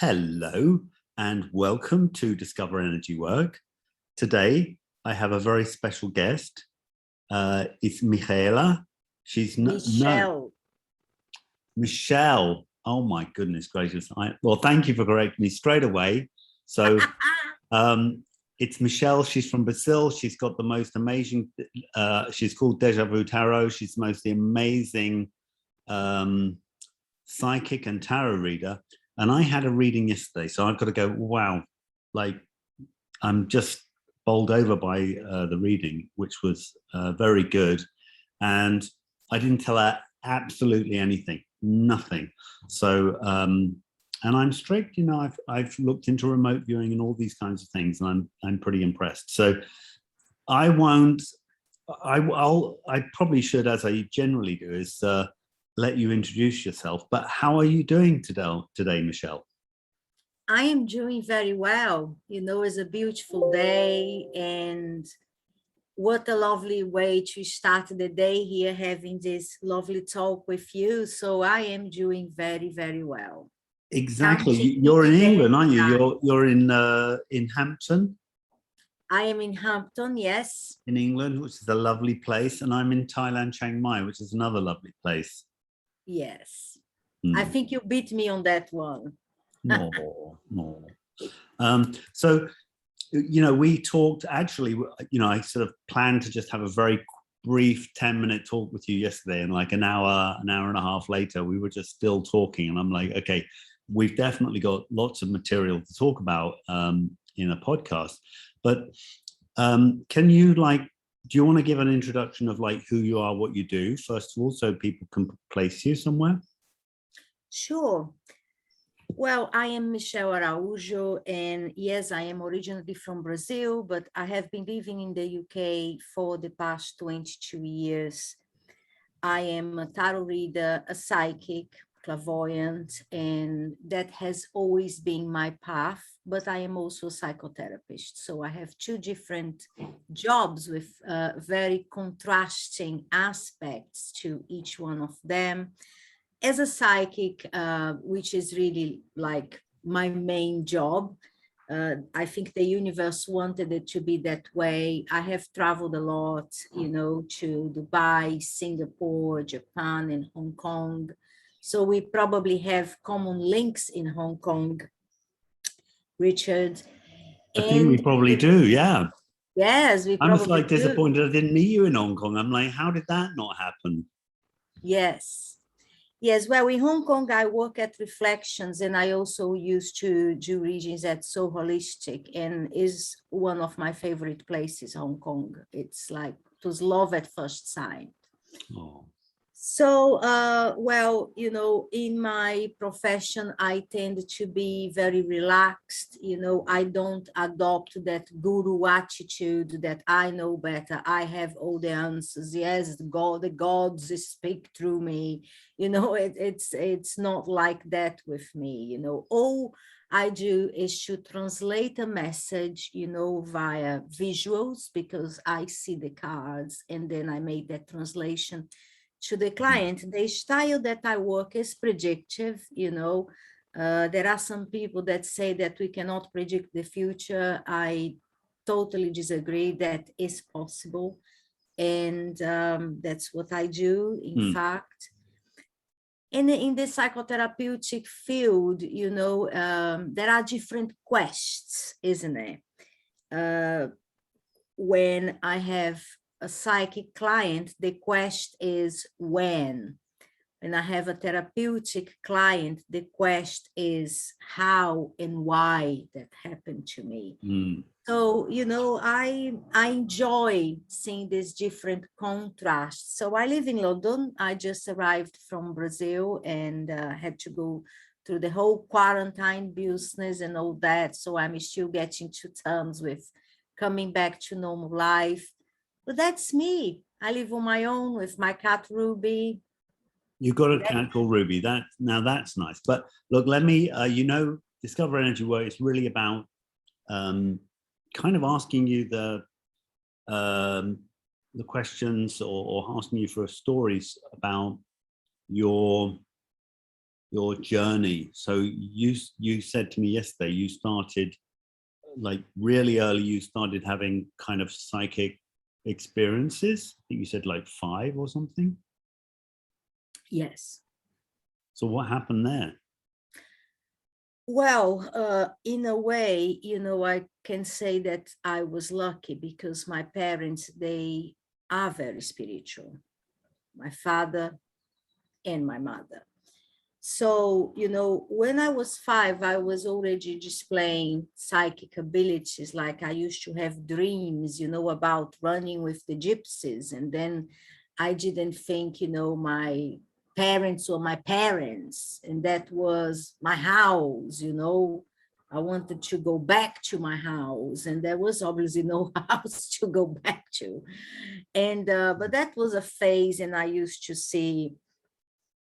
Hello and welcome to Discover Energy Work. Today I have a very special guest. It's Michele. She's Michele. Oh my goodness gracious. Well, thank you for correcting me straight away. So it's Michele. She's from Brazil. She's got the most amazing, she's called Deja Vu Tarot. She's the most amazing psychic and tarot reader. And I had a reading yesterday, so I've got to go, wow, like I'm just bowled over by the reading, which was very good. And I didn't tell her absolutely anything, nothing. So, and I'm strict, you know, I've looked into remote viewing and all these kinds of things, and I'm pretty impressed. So I probably should, as I generally do, is let you introduce yourself. But how are you doing today, Michele? I am doing very well. You know, it's a beautiful day, and what a lovely way to start the day here, having this lovely talk with you. So I am doing very, very well. Exactly. You're in England, aren't you? You're in Hampton. I am in Hampton, yes. In England, which is a lovely place, and I'm in Thailand, Chiang Mai, which is another lovely place. Yes. I think you beat me on that one. No. So, you know, we talked, actually, you know, I sort of planned to just have a very brief 10-minute talk with you yesterday, and like an hour and a half later, we were just still talking. And I'm like, okay, we've definitely got lots of material to talk about in a podcast. But can you, like, do you want to give an introduction of like who you are, what you do, first of all, so people can place you somewhere? Sure. Well, I am Michele Araújo, and yes, I am originally from Brazil, but I have been living in the UK for the past 22 years. I am a tarot reader, a psychic, clairvoyant, and that has always been my path, but I am also a psychotherapist. So I have two different jobs with very contrasting aspects to each one of them. As a psychic, which is really like my main job, I think the universe wanted it to be that way. I have traveled a lot, you know, to Dubai, Singapore, Japan, and Hong Kong. So we probably have common links in Hong Kong, Richard. I think we probably do, yeah. Yes, we probably do. I was like disappointed I didn't meet you in Hong Kong. I'm like, how did that not happen? Yes. Yes, well, in Hong Kong, I work at Reflections, and I also used to do readings at So Holistic, and is one of my favorite places, Hong Kong. It's like, it was love at first sight. Oh. So, well, you know, in my profession, I tend to be very relaxed. You know, I don't adopt that guru attitude that I know better. I have all the answers. Yes, the gods speak through me. You know, it's not like that with me. You know, all I do is to translate a message, you know, via visuals, because I see the cards and then I make that translation to the client. The style that I work is predictive, you know. There are some people that say that we cannot predict the future. I totally disagree. That is possible. And that's what I do, in fact. And in the psychotherapeutic field, you know, there are different quests, isn't it? When I have a psychic client, the quest is when. When I have a therapeutic client, the quest is how and why that happened to me. So, you know, I enjoy seeing these different contrasts. So I live in London. I just arrived from Brazil and had to go through the whole quarantine business and all that. So I'm still getting to terms with coming back to normal life. But that's me. I live on my own with my cat Ruby. You've got a cat called Ruby. Now that's nice. But look, let me, you know, Discover Energy Work is really about kind of asking you the questions or asking you for stories about your your journey. So you said to me yesterday, you started like really early, you started having kind of psychic experiences. I think you said like 5 or something. Yes. So what happened there? Well, in a way, you know, I can say that I was lucky because my parents, they are very spiritual, my father and my mother. So, you know, when I was 5, I was already displaying psychic abilities. Like I used to have dreams, you know, about running with the gypsies. And then I didn't think, you know, my parents were my parents. And that was my house, you know. I wanted to go back to my house. And there was obviously no house to go back to. And, but that was a phase. And I used to see,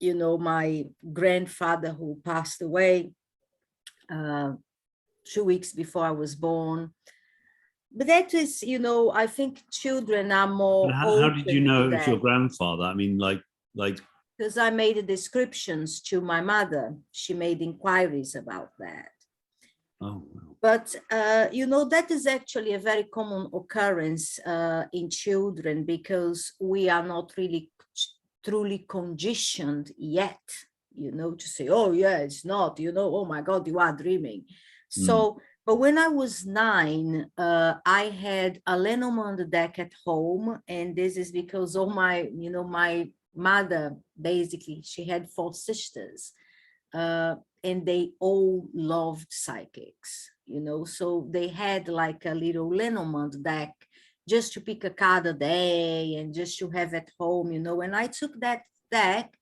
you know, my grandfather who passed away 2 weeks before I was born. But that is, you know, I think children are more How did you open know to it was your that grandfather? I mean, like because I made the descriptions to my mother. She made inquiries about that. oh wow. But, you know, that is actually a very common occurrence in children because we are not really truly conditioned yet, you know, to say, oh, yeah, it's not, you know, oh my God, you are dreaming. So, but when I was 9, I had a Lenormand deck at home. And this is because all my, you know, my mother, basically, she had 4 sisters. And they all loved psychics, you know, so they had like a little Lenormand deck just to pick a card a day and just to have at home, you know. And I took that deck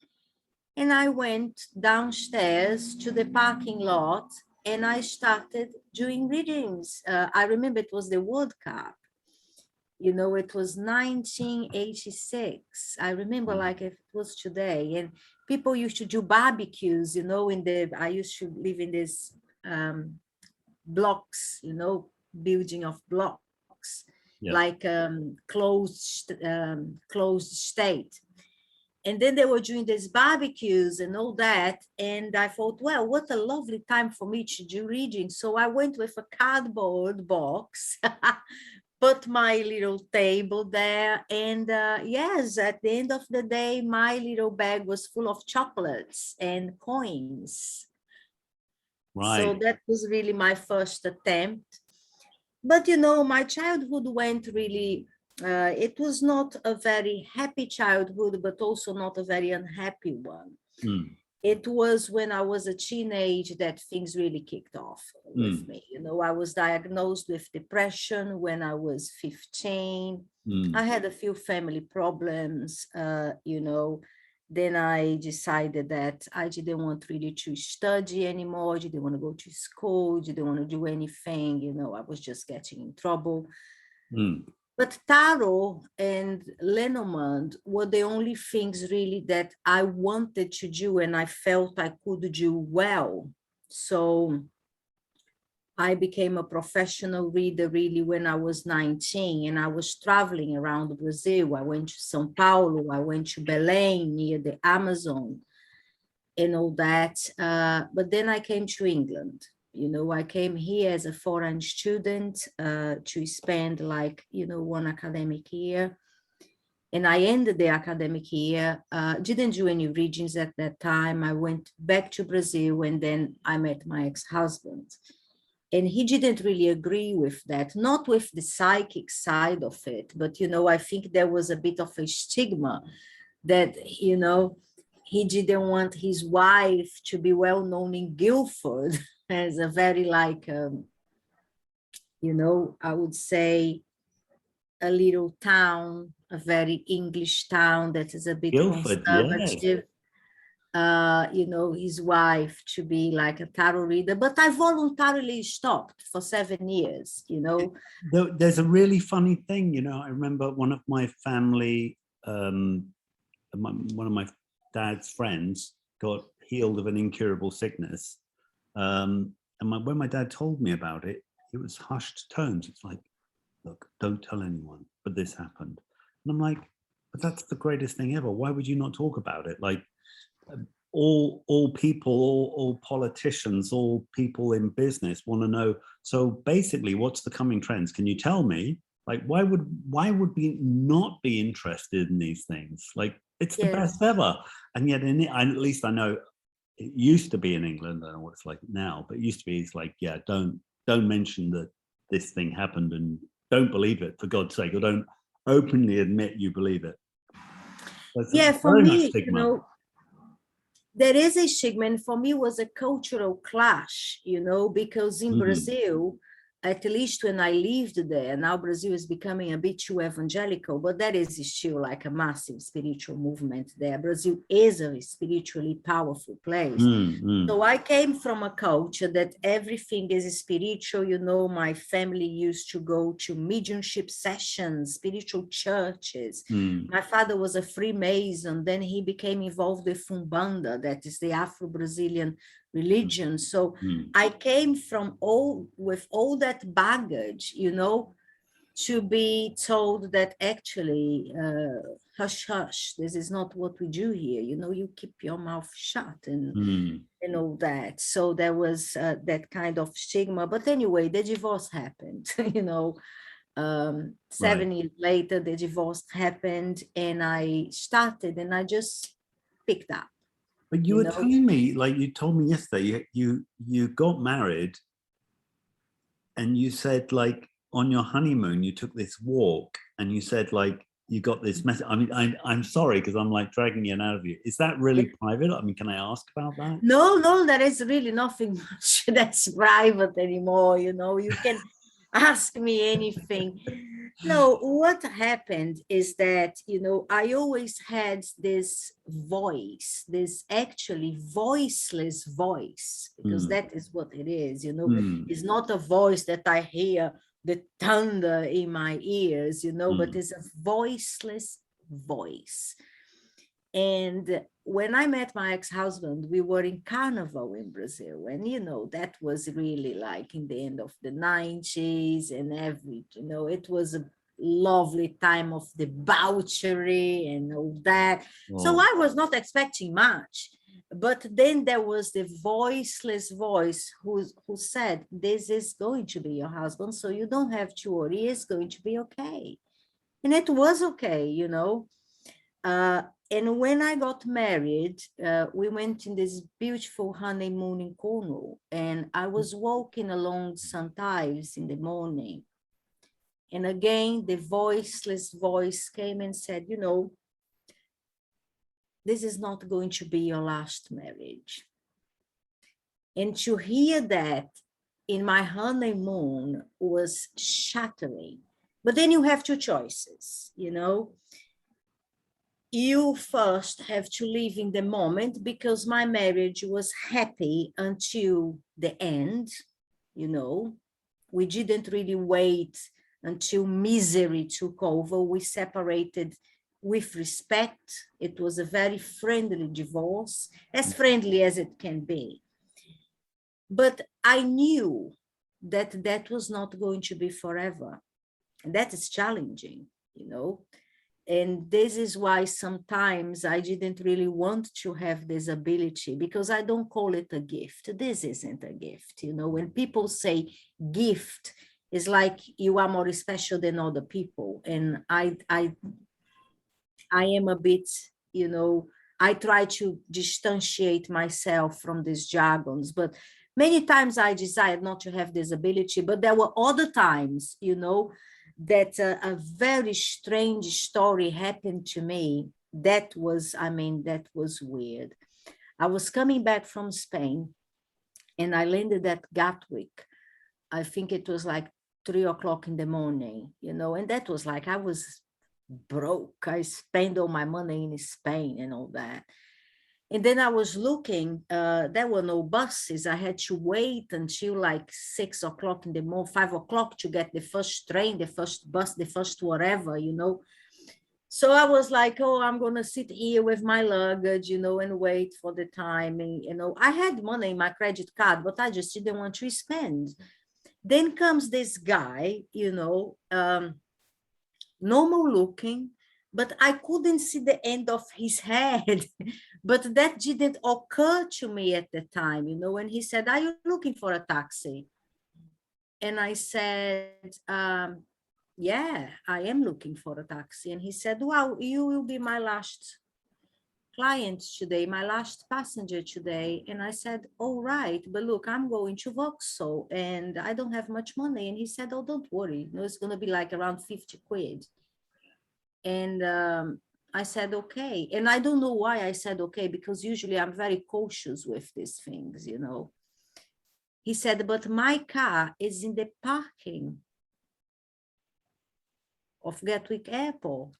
and I went downstairs to the parking lot and I started doing readings. I remember it was the World Cup. You know, it was 1986. I remember like if it was today. And people used to do barbecues, you know, I used to live in this blocks, you know, building of blocks, Yeah. like closed state. And then they were doing these barbecues and all that. And I thought, well, what a lovely time for me to do reading. So I went with a cardboard box, put my little table there. And yes, at the end of the day, my little bag was full of chocolates and coins. Right. So that was really my first attempt. But, you know, my childhood went really, it was not a very happy childhood, but also not a very unhappy one. It was when I was a teenage that things really kicked off with me. You know, I was diagnosed with depression when I was 15. I had a few family problems, you know. Then I decided that I didn't want really to study anymore. I didn't want to go to school. Didn't want to do anything. You know, I was just getting in trouble. But tarot and Lenormand were the only things really that I wanted to do and I felt I could do well. So I became a professional reader really when I was 19 and I was traveling around Brazil. I went to São Paulo, I went to Belém near the Amazon and all that. But then I came to England. You know, I came here as a foreign student to spend like, you know, 1 academic year. And I ended the academic year, didn't do any readings at that time. I went back to Brazil and then I met my ex-husband. And he didn't really agree with that, not with the psychic side of it, but, you know, I think there was a bit of a stigma that, you know, he didn't want his wife to be well known in Guildford as a very like, you know, I would say a little town, a very English town that is a bit Guildford, conservative. You know, his wife to be like a tarot reader, but I voluntarily stopped for 7 years, you know. There's a really funny thing, you know, I remember one of my family, one of my dad's friends got healed of an incurable sickness. And when my dad told me about it, it was hushed tones. It's like, look, don't tell anyone, but this happened. And I'm like, but that's the greatest thing ever. Why would you not talk about it? Like, all people, all politicians, all people in business want to know. So basically, what's the coming trends? Can you tell me? Like, why would we not be interested in these things? Like, it's the best ever. And yet, at least I know it used to be in England. I don't know what it's like now, but it used to be. It's like, yeah, don't mention that this thing happened, and don't believe it, for God's sake, or don't openly admit you believe it. Yeah, for me, you know, there is a stigma, and for me it was a cultural clash, you know, because in Brazil, at least when I lived there, now Brazil is becoming a bit too evangelical, but there is still like a massive spiritual movement there. Brazil is a spiritually powerful place. So I came from a culture that everything is spiritual. You know, my family used to go to mediumship sessions, spiritual churches. My father was a Freemason, then he became involved with Umbanda, that is the Afro-Brazilian religion. So I came from with all that baggage, you know, to be told that actually, hush, hush, this is not what we do here. You know, you keep your mouth shut and all that. So there was that kind of stigma. But anyway, the divorce happened, you know. 7 years later, the divorce happened, and I started, and I just picked up. But you were telling me, like you told me yesterday, you got married, and you said, like, on your honeymoon you took this walk, and you said, like, you got this message. I mean, I'm sorry because I'm like dragging it out of you. Is that really private? I mean, can I ask about that? No, there is really nothing much that's private anymore. You know, you can ask me anything. No, what happened is that, you know, I always had this voice, this actually voiceless voice, because that is what it is, you know. It's not a voice that I hear the thunder in my ears, you know, but it's a voiceless voice. And when I met my ex-husband, we were in Carnival in Brazil. And, you know, that was really like in the end of the 90s and you know, it was a lovely time of debauchery and all that. Wow. So I was not expecting much. But then there was the voiceless voice who said, this is going to be your husband, so you don't have to worry, it's going to be okay. And it was okay, you know. And when I got married, we went in this beautiful honeymoon in Cornwall, and I was walking along St. Ives in the morning. And again, the voiceless voice came and said, you know, this is not going to be your last marriage. And to hear that in my honeymoon was shattering. But then you have two choices, you know. You first have to live in the moment, because my marriage was happy until the end, you know. We didn't really wait until misery took over. We separated with respect. It was a very friendly divorce, as friendly as it can be. But I knew that that was not going to be forever. And that is challenging, you know. And this is why sometimes I didn't really want to have this ability, because I don't call it a gift. This isn't a gift. You know, when people say gift, it's like you are more special than other people. And I am a bit, you know, I try to distantiate myself from these jargons, but many times I desired not to have this ability, but there were other times, you know, that a very strange story happened to me. That was, I mean, that was weird. I was coming back from Spain, and I landed at Gatwick. I think it was like 3 o'clock in the morning, you know, and that was like, I was broke. I spent all my money in Spain and all that. And then I was looking, there were no buses. I had to wait until like 6 o'clock in the morning, 5 o'clock to get the first train, the first bus, the first whatever, you know. So I was like, oh, I'm going to sit here with my luggage, you know, and wait for the time. And, you know, I had money in my credit card, but I just didn't want to spend. Then comes this guy, you know, normal looking, but I couldn't see the end of his head. But that didn't occur to me at the time, you know, when he said, are you looking for a taxi? And I said, yeah, I am looking for a taxi. And he said, well, you will be my last client today, my last passenger today. And I said, all right, but look, I'm going to Vauxhall and I don't have much money. And he said, oh, don't worry, you know, it's going to be like around 50 quid. And I said, okay. And I don't know why I said, okay, because usually I'm very cautious with these things, you know. He said, but my car is in the parking of Gatwick Airport.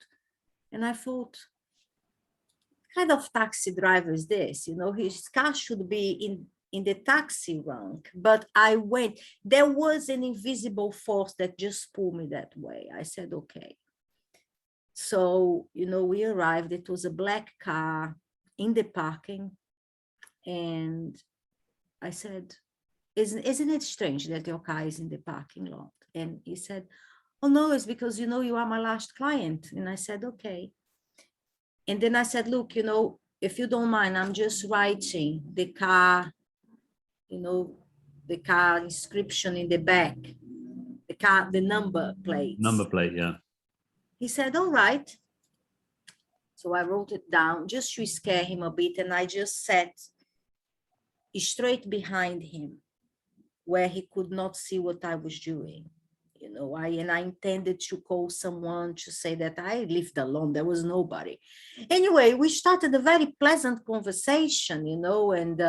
And I thought, what kind of taxi driver is this? You know, his car should be in the taxi rank. But I went, there was an invisible force that just pulled me that way. I said, okay. So, you know, we arrived, it was a black car in the parking. And I said, isn't it strange that your car is in the parking lot? And he said, oh no, it's because, you know, you are my last client. And I said, okay. And then I said, look, you know, if you don't mind, I'm just writing the car, you know, the car inscription in the back, the number plates. Number plate, yeah. He said, all right. So I wrote it down just to scare him a bit. And I just sat straight behind him where he could not see what I was doing. You know, I intended to call someone to say that I lived alone. There was nobody. Anyway, we started a very pleasant conversation, you know, and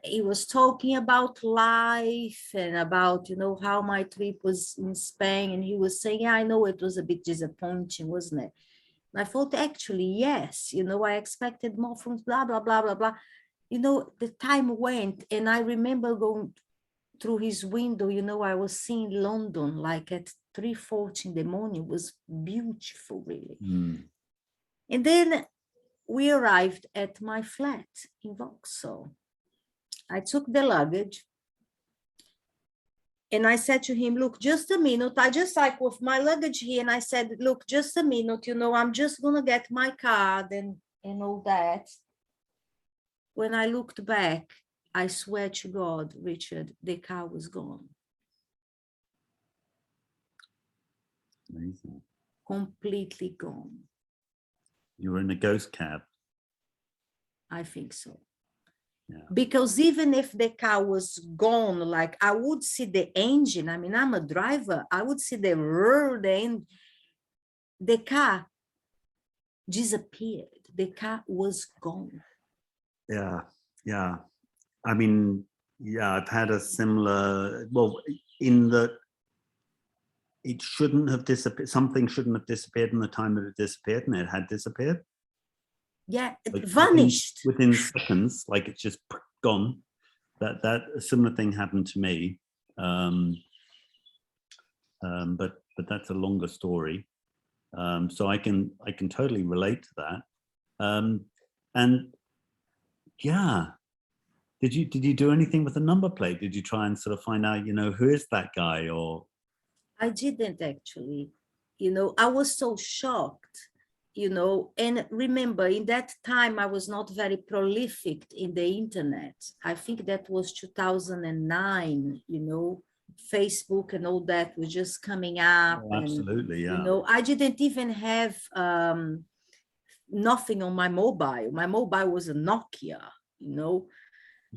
he was talking about life and about, you know, how my trip was in Spain. And he was saying, yeah, I know it was a bit disappointing, wasn't it? And I thought, actually, yes, you know, I expected more from blah, blah, blah, blah, blah. You know, the time went, and I remember going through his window, you know, I was seeing London like at 3:40 in the morning. It was beautiful, really. Mm. And then we arrived at my flat in Vauxhall. I took the luggage and I said to him, look, just a minute. I just like with my luggage here. And I said, look, just a minute, you know, I'm just going to get my card and all that. When I looked back, I swear to God, Richard, the car was gone. Amazing. Completely gone. You were in a ghost cab. I think so. Yeah. Because even if the car was gone, like I would see the engine. I mean, I'm a driver. I would see the roar, the car disappeared. The car was gone. Yeah, yeah. I mean, yeah, I've had a similar, well, in that it shouldn't have disappeared. Something shouldn't have disappeared in the time that it disappeared, and it had disappeared. Yeah, it like vanished. within seconds, like it's just gone. That a similar thing happened to me. But that's a longer story. So I can totally relate to that. And yeah, did you do anything with the number plate? Did you try and sort of find out, you know, who is that guy? Or I didn't actually, you know, I was so shocked, you know, and remember in that time I was not very prolific in the internet. I think that was 2009, you know, Facebook and all that was just coming up. oh, absolutely, and, yeah. you know, I didn't even have nothing on my mobile. My mobile was a Nokia, you know,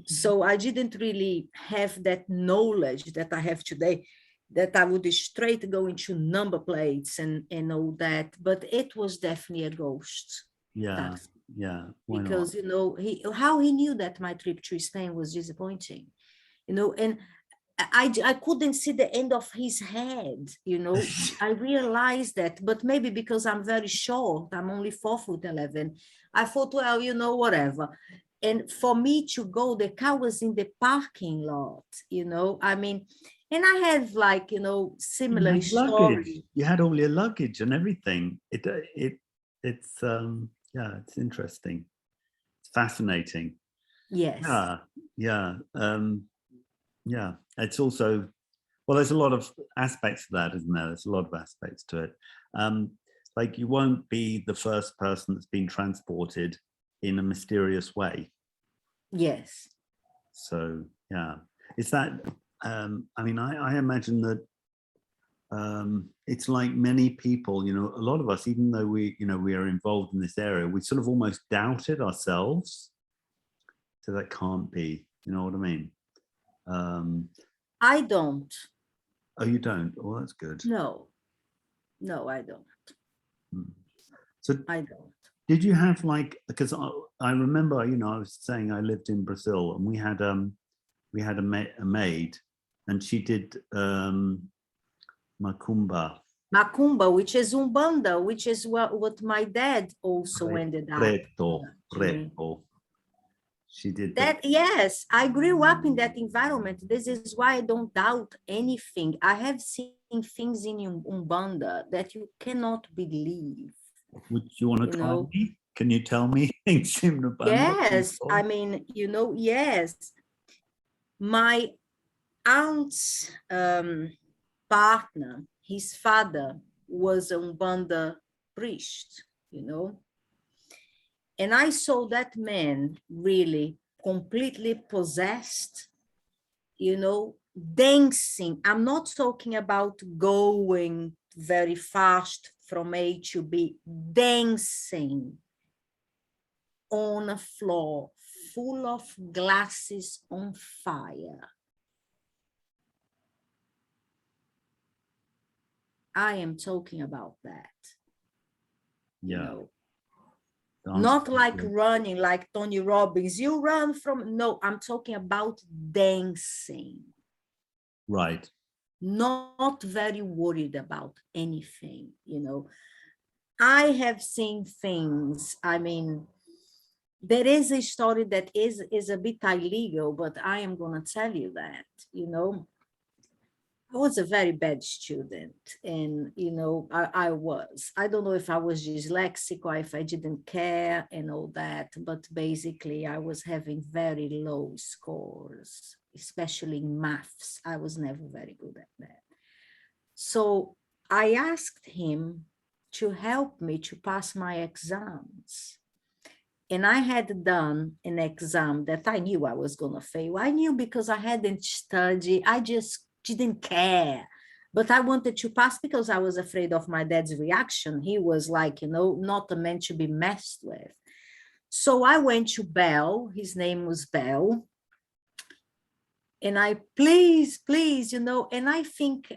so I didn't really have that knowledge that I have today, that I would straight go into number plates and all that. But it was definitely a ghost. Yeah, taxi. yeah. Why Because, not? you know, how he knew that my trip to Spain was disappointing, you know, and I couldn't see the end of his head, you know. I realized that, but maybe because I'm very short, I'm only 4'11". I thought, well, you know, whatever. And for me to go, the car was in the parking lot, you know, I mean, and I have like, you know, similar story. You had all your luggage and everything. It's yeah, it's interesting. It's fascinating. Yes. Yeah. Yeah. It's also, well, there's a lot of aspects to that, isn't there? There's a lot of aspects to it. like you won't be the first person that's been transported in a mysterious way. Yes. So yeah, is that I mean, I imagine that it's like many people, you know, a lot of us, even though we, you know, we are involved in this area, we sort of almost doubted ourselves. So that can't be, you know what I mean? I don't. Oh, you don't? Oh, that's good. No, I don't. So I don't. did you have like, because I remember, you know, I was saying I lived in Brazil and we had a maid and she did macumba. Macumba, which is Umbanda, which is what my dad also ended up doing. She did that. Yes, I grew up in that environment. This is why I don't doubt anything. I have seen things in Umbanda that you cannot believe. Would you want to tell me? Can you tell me things in Umbanda? Yes, I mean, you know, yes. My aunt's partner, his father was a Umbanda priest, you know. And I saw that man really completely possessed, you know, dancing. I'm not talking about going very fast from A to B, dancing on a floor full of glasses on fire. I am talking about that. Yeah. You know, not like running like Tony Robbins. You run from, no, I'm talking about dancing. Right. Not very worried about anything, you know. I have seen things, I mean, there is a story that is a bit illegal, but I am going to tell you that, you know. I was a very bad student, and you know, I don't know if I was dyslexic or if I didn't care and all that, but basically I was having very low scores, especially in maths. I was never very good at that. So I asked him to help me to pass my exams. And I had done an exam that I knew I was going to fail. I knew because I hadn't studied. I just didn't care. But I wanted to pass because I was afraid of my dad's reaction. He was like, you know, not a man to be messed with. So I went to Bell. His name was Bell. And I, please, you know, and I think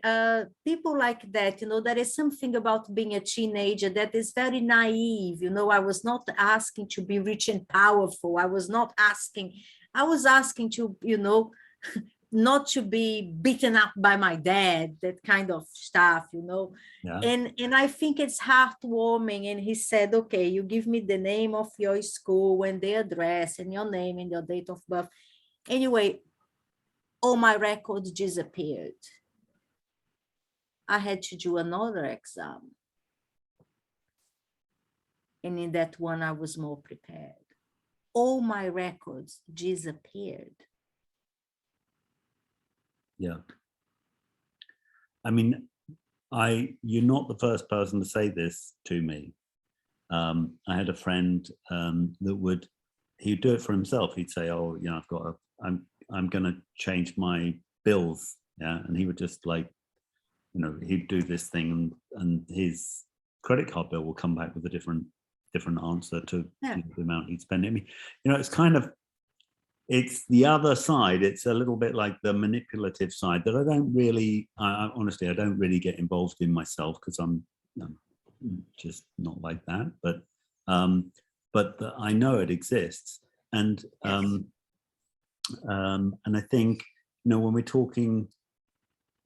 people like that, you know, there is something about being a teenager that is very naive. You know, I was not asking to be rich and powerful. I was asking to, you know, not to be beaten up by my dad, that kind of stuff, you know. Yeah. And I think it's heartwarming. And he said, okay, you give me the name of your school and the address and your name and your date of birth. Anyway, all my records disappeared. I had to do another exam. And in that one, I was more prepared. All my records disappeared. Yeah. I mean, you're not the first person to say this to me. I had a friend he'd do it for himself. He'd say, oh, you know, I'm going to change my bills. Yeah. And he would just like, you know, he'd do this thing and his credit card bill will come back with a different answer to the amount he'd spend. I mean, you know, it's the other side. It's a little bit like the manipulative side that I don't really, honestly, I don't really get involved in myself because I'm just not like that. But I know it exists. And and I think, you know, when we're talking,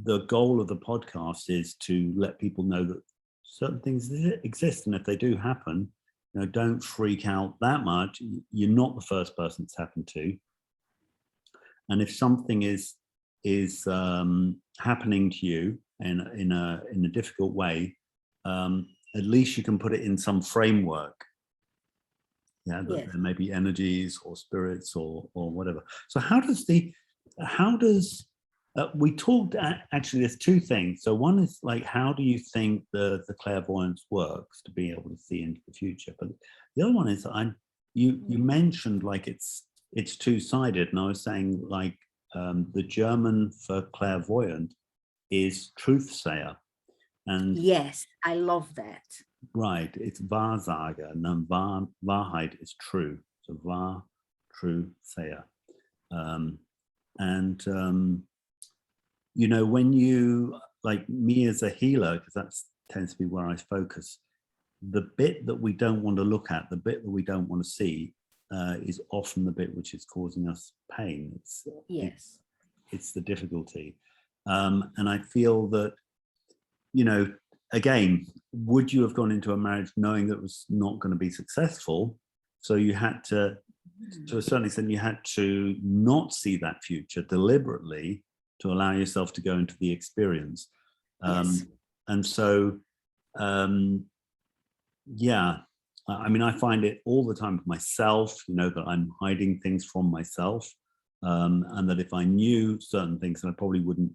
the goal of the podcast is to let people know that certain things exist, and if they do happen, you know, don't freak out that much. You're not the first person it's happened to, and if something is happening to you in a difficult way, at least you can put it in some framework. Yeah, that there may be energies or spirits or whatever. So how does We talked, actually, there's two things. So one is like, how do you think the clairvoyance works to be able to see into the future? But the other one is, you mentioned like it's two-sided, and I was saying like the German for clairvoyant is truth-sayer. And yes, I love that. right, it's Wahrsager, and then Wahrheit is true. So Wahr, true, sayer. You know, when you, like me as a healer, because that tends to be where I focus, the bit that we don't want to look at, the bit that we don't want to see, is often the bit which is causing us pain. It's the difficulty. And I feel that, you know, again, would you have gone into a marriage knowing that it was not going to be successful? So you had to a certain extent, you had to not see that future deliberately to allow yourself to go into the experience. Yes. And so, yeah, I mean, I find it all the time for myself, you know, that I'm hiding things from myself, and that if I knew certain things, then I probably wouldn't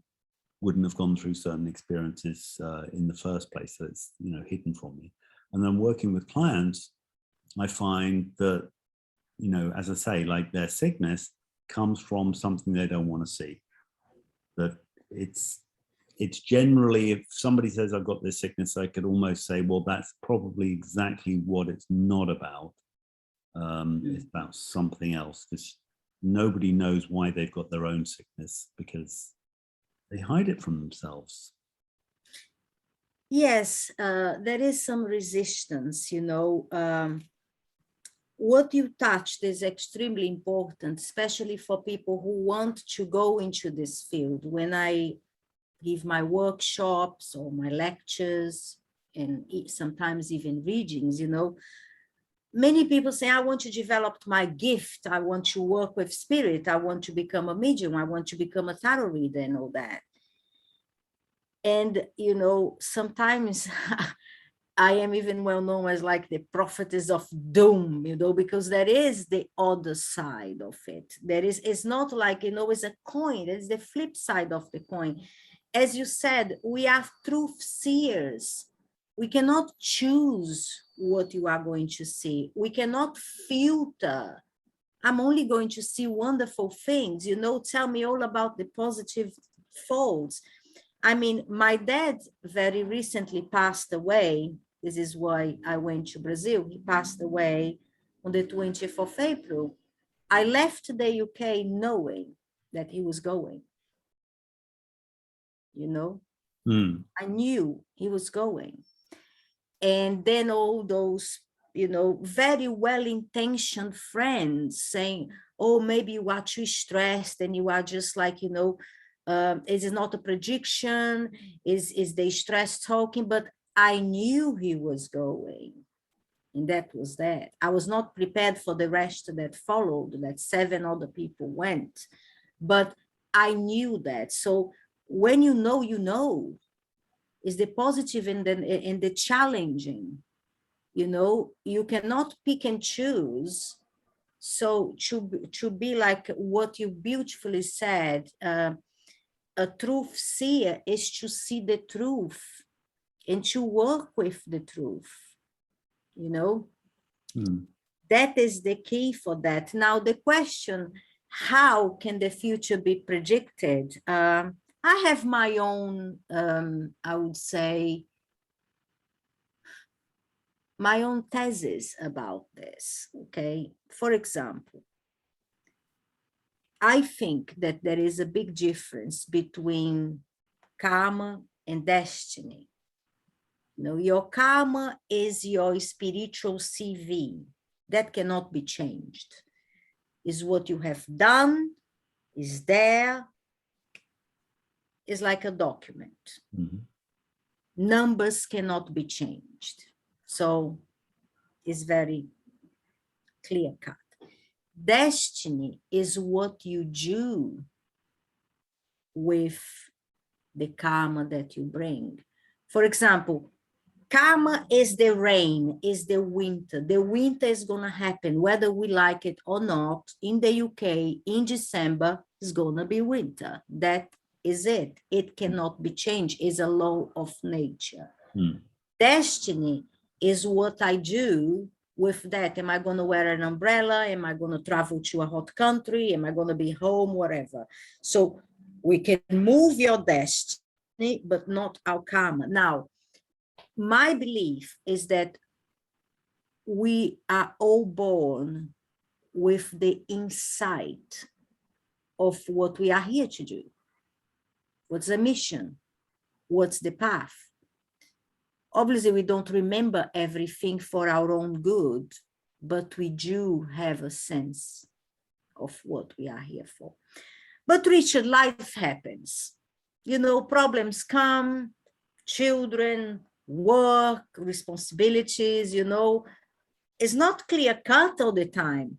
have gone through certain experiences in the first place. So it's, you know, hidden from me. And then working with clients, I find that, you know, as I say, like their sickness comes from something they don't want to see. That it's generally, if somebody says I've got this sickness, I could almost say, well, that's probably exactly what it's not about. It's about something else, because nobody knows why they've got their own sickness, because they hide it from themselves. Yes, there is some resistance, you know. What you touched is extremely important, especially for people who want to go into this field. When I give my workshops or my lectures, and sometimes even readings, you know, many people say, I want to develop my gift. I want to work with spirit. I want to become a medium. I want to become a tarot reader and all that. And, you know, sometimes I am even well known as like the prophetess of doom, you know, because there is the other side of it. It's not like, you know, it's a coin. It's the flip side of the coin. As you said, we are truth seers. We cannot choose what you are going to see. We cannot filter. I'm only going to see wonderful things, you know, tell me all about the positive folds. I mean, my dad very recently passed away. This is why I went to Brazil. He passed away on the 20th of April. I left the UK knowing that he was going. You know, I knew he was going. And then all those, you know, very well-intentioned friends saying, oh, maybe you are too stressed and you are just like, you know, it is not a prediction, is the stress talking, but I knew he was going. And that was that. I was not prepared for the rest that followed, that 7 other people went, but I knew that. So when you know, is the positive and the challenging, you know, you cannot pick and choose. So to be like what you beautifully said, a truth seer is to see the truth and to work with the truth, you know. That is the key for that. Now the question, how can the future be predicted? I have my own, I would say, my own thesis about this, okay? For example, I think that there is a big difference between karma and destiny. You know, your karma is your spiritual CV. That cannot be changed. Is what you have done, is there, is like a document. Numbers cannot be changed. So it's very clear cut. Destiny is what you do with the karma that you bring. For example, karma is the rain, is the winter. The winter is going to happen, whether we like it or not. In the UK, in December, it's going to be winter. That is it. It cannot be changed. It's a law of nature. Mm. Destiny is what I do with that. Am I going to wear an umbrella? Am I going to travel to a hot country? Am I going to be home? Whatever. So we can move your destiny, but not our karma. Now, my belief is that we are all born with the insight of what we are here to do. What's the mission? What's the path? Obviously, we don't remember everything for our own good, but we do have a sense of what we are here for. But Richard, life happens. You know, problems come, children, work, responsibilities, you know, it's not clear cut all the time.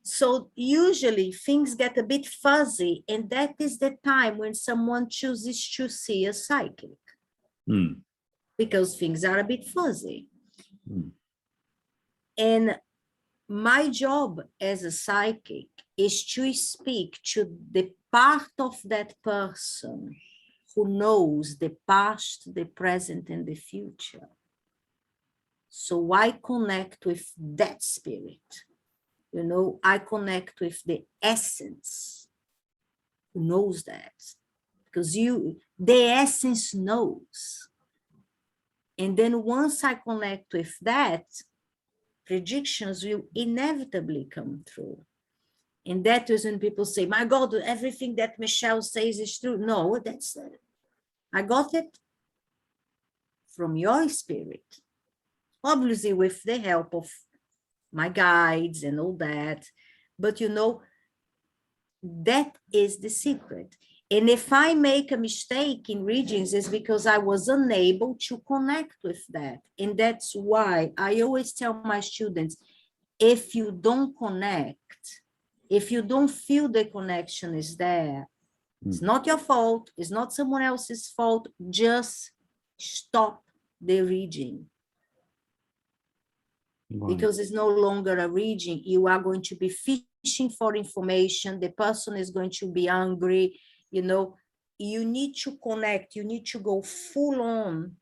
So usually things get a bit fuzzy, and that is the time when someone chooses to see a psychic. Mm. Because things are a bit fuzzy. Mm. And my job as a psychic is to speak to the part of that person who knows the past, the present, and the future. So I connect with that spirit. You know, I connect with the essence who knows that. Because the essence knows. And then once I connect with that, predictions will inevitably come true. And that is when people say, my God, everything that Michele says is true. No, I got it from your spirit. Obviously with the help of my guides and all that. But you know, that is the secret. And if I make a mistake in readings, it's because I was unable to connect with that. And that's why I always tell my students, if you don't connect, if you don't feel the connection is there, it's not your fault, it's not someone else's fault, just stop the reading. Right. Because it's no longer a reading, you are going to be fishing for information, the person is going to be angry, you know, you need to connect, you need to go full on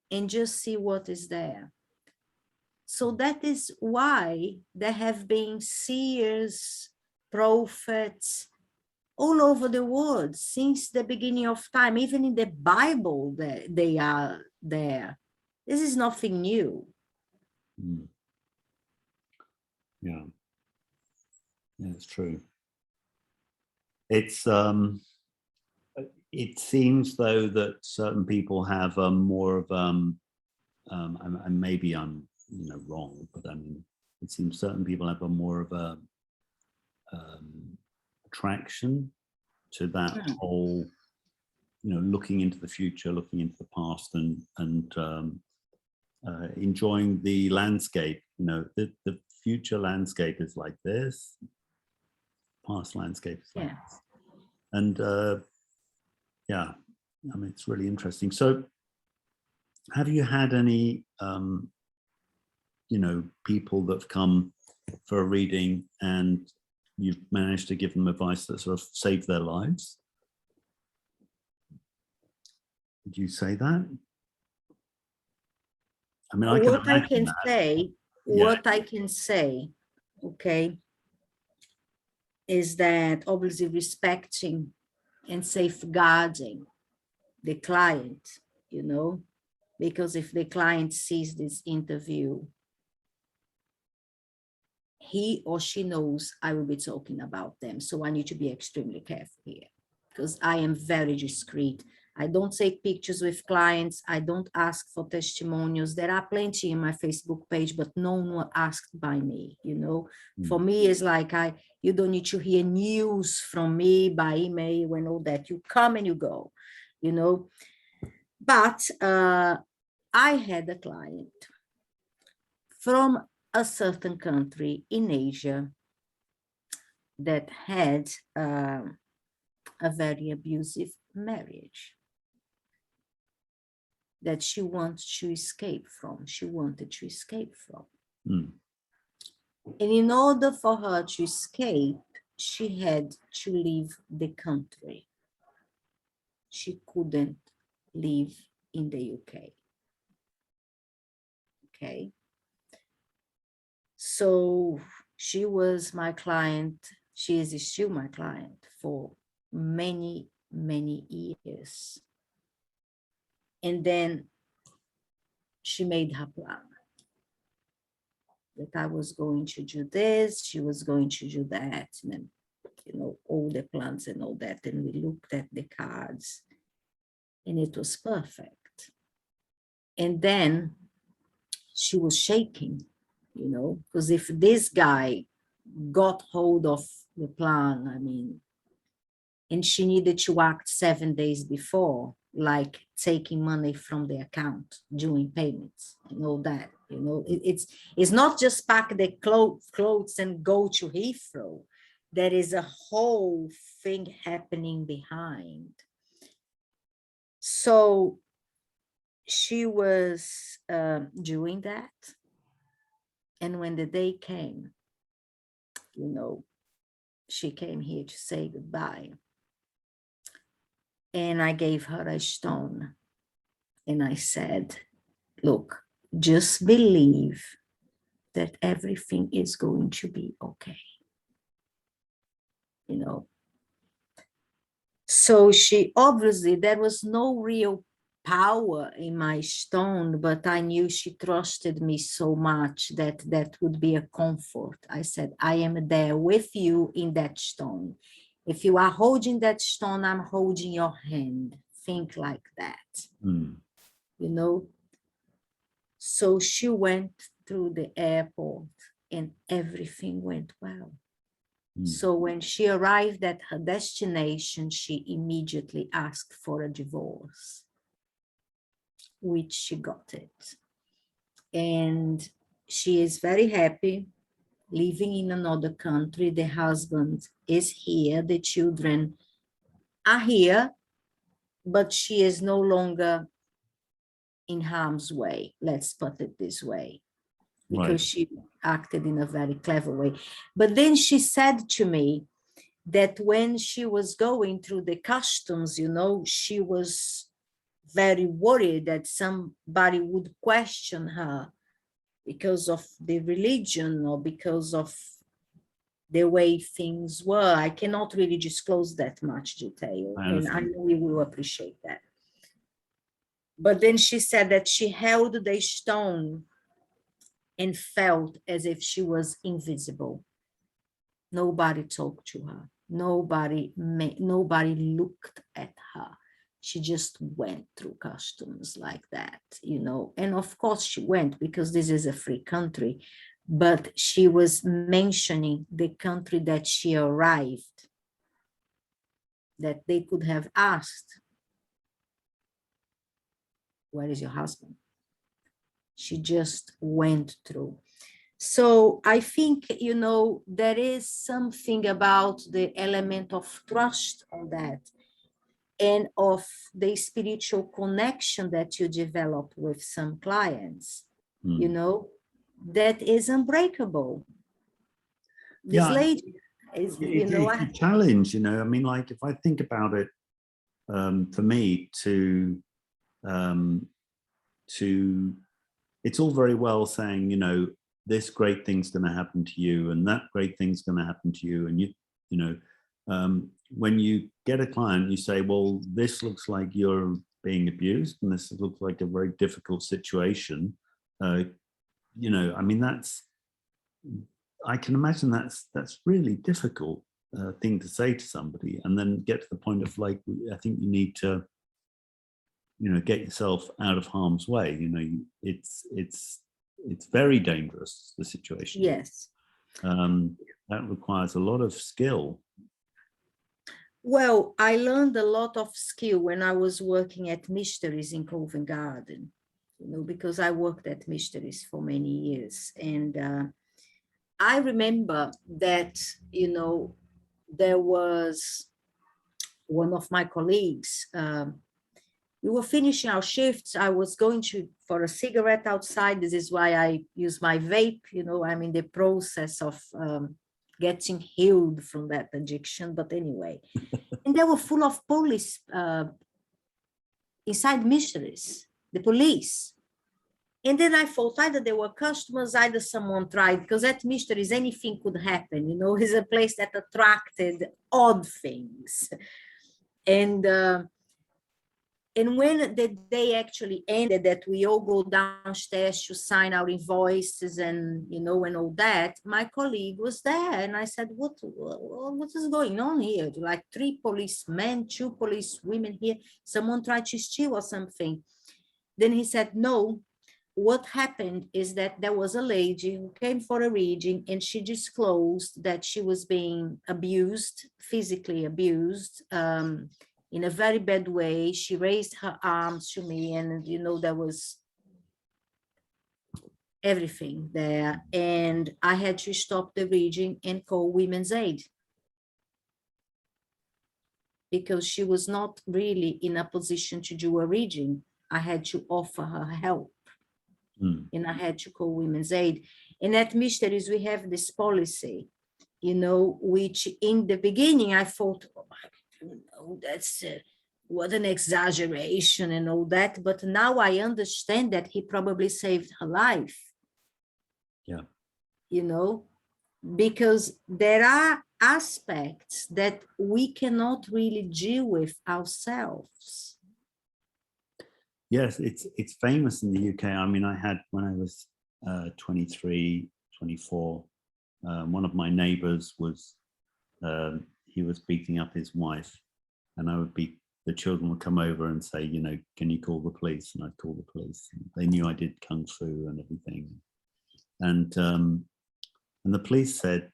and just see what is there. So that is why there have been seers, prophets, all over the world since the beginning of time. Even in the Bible, they are there. This is nothing new. Mm. Yeah, it's true. It's it seems though that certain people have more of and maybe I'm wrong, but I mean it seems certain people have a more of a attraction to that whole looking into the future, looking into the past, and enjoying the landscape. The future landscape is like this, past landscape is like this. And yeah, I mean, it's really interesting. So have you had any people that have come for a reading and you've managed to give them advice that sort of saved their lives? Did you say that? I mean, What I can say, okay, is that obviously respecting and safeguarding the client, because if the client sees this interview, he or she knows I will be talking about them. So I need to be extremely careful here because I am very discreet. I don't take pictures with clients. I don't ask for testimonials. There are plenty in my Facebook page, but no one asked by me, For me, it's like you don't need to hear news from me by email and all that. You come and you go, But I had a client from a certain country in Asia that had a very abusive marriage that she wanted to escape from. And in order for her to escape, she had to leave the country. she couldn't live in the UK. Okay. So she was my client. She is still my client for many, many years. And then she made her plan that I was going to do this, she was going to do that, and then, you know, all the plans and all that. And we looked at the cards and it was perfect. And then she was shaking, you know, because if this guy got hold of the plan, I mean, and she needed to act 7 days before, like taking money from the account, doing payments and all that, you know, it's not just pack the clothes and go to Heathrow. There is a whole thing happening behind. So she was doing that. And when the day came, you know, she came here to say goodbye. And I gave her a stone. And I said, look, just believe that everything is going to be okay. You know. So she, obviously, there was no real power in my stone, but I knew she trusted me so much that that would be a comfort. I said, I am there with you in that stone. If you are holding that stone, I'm holding your hand. Think like that, you know. So she went through the airport and everything went well. So when she arrived at her destination, she immediately asked for a divorce, which she got it. And she is very happy living in another country. The husband is here, the children are here, but she is no longer in harm's way, let's put it this way, because she acted in a very clever way. But then she said to me that when she was going through the customs, you know, she was very worried that somebody would question her because of the religion or because of the way things were. I cannot really disclose that much detail, and I know you will appreciate that. But then she said that she held the stone and felt as if she was invisible. Nobody talked to her. Nobody looked at her. She just went through customs like that, you know. And of course she went because this is a free country, but she was mentioning the country that she arrived, that they could have asked, where is your husband? She just went through. So I think, you know, there is something about the element of trust on that and of the spiritual connection that you develop with some clients, you know, that is unbreakable. This lady is, you know, it's a challenge, you know. I mean, like, if I think about it, for me it's all very well saying, you know, this great thing's going to happen to you and that great thing's going to happen to you. And you know, when you get a client, you say, well, this looks like you're being abused and this looks like a very difficult situation. You know, I mean, I can imagine that's really difficult thing to say to somebody, and then get to the point of like, I think you need to, you know, get yourself out of harm's way. You know, it's very dangerous, the situation. Yes. That requires a lot of skill. Well, I learned a lot of skill when I was working at Mysteries in Covent Garden, you know, because I worked at Mysteries for many years. And I remember that, you know, there was one of my colleagues, we were finishing our shifts. I was going for a cigarette outside. This is why I use my vape. You know, I'm in the process of getting healed from that addiction. But anyway, and they were full of police inside mysteries, the police. And then I thought either they were customers, either someone tried, because at mysteries, anything could happen, you know, it's a place that attracted odd things. And when the day actually ended, that we all go downstairs to sign our invoices and, you know, and all that, my colleague was there. And I said, what is going on here? Like 3 policemen, 2 police women here, someone tried to steal or something. Then he said, no, what happened is that there was a lady who came for a reading and she disclosed that she was being abused, physically abused, in a very bad way. She raised her arms to me, and, you know, there was everything there. And I had to stop the reading and call Women's Aid, because she was not really in a position to do a reading. I had to offer her help. And I had to call Women's Aid. And at Mysteries, we have this policy, you know, which in the beginning I thought, oh, that's what an exaggeration and all that. But now I understand that he probably saved her life. Yeah. You know, because there are aspects that we cannot really deal with ourselves. Yes, it's famous in the UK. I mean, I had, when I was 23, 24, one of my neighbors was, he was beating up his wife, and the children would come over and say, you know, can you call the police? And I'd call the police. And they knew I did Kung Fu and everything. And the police said,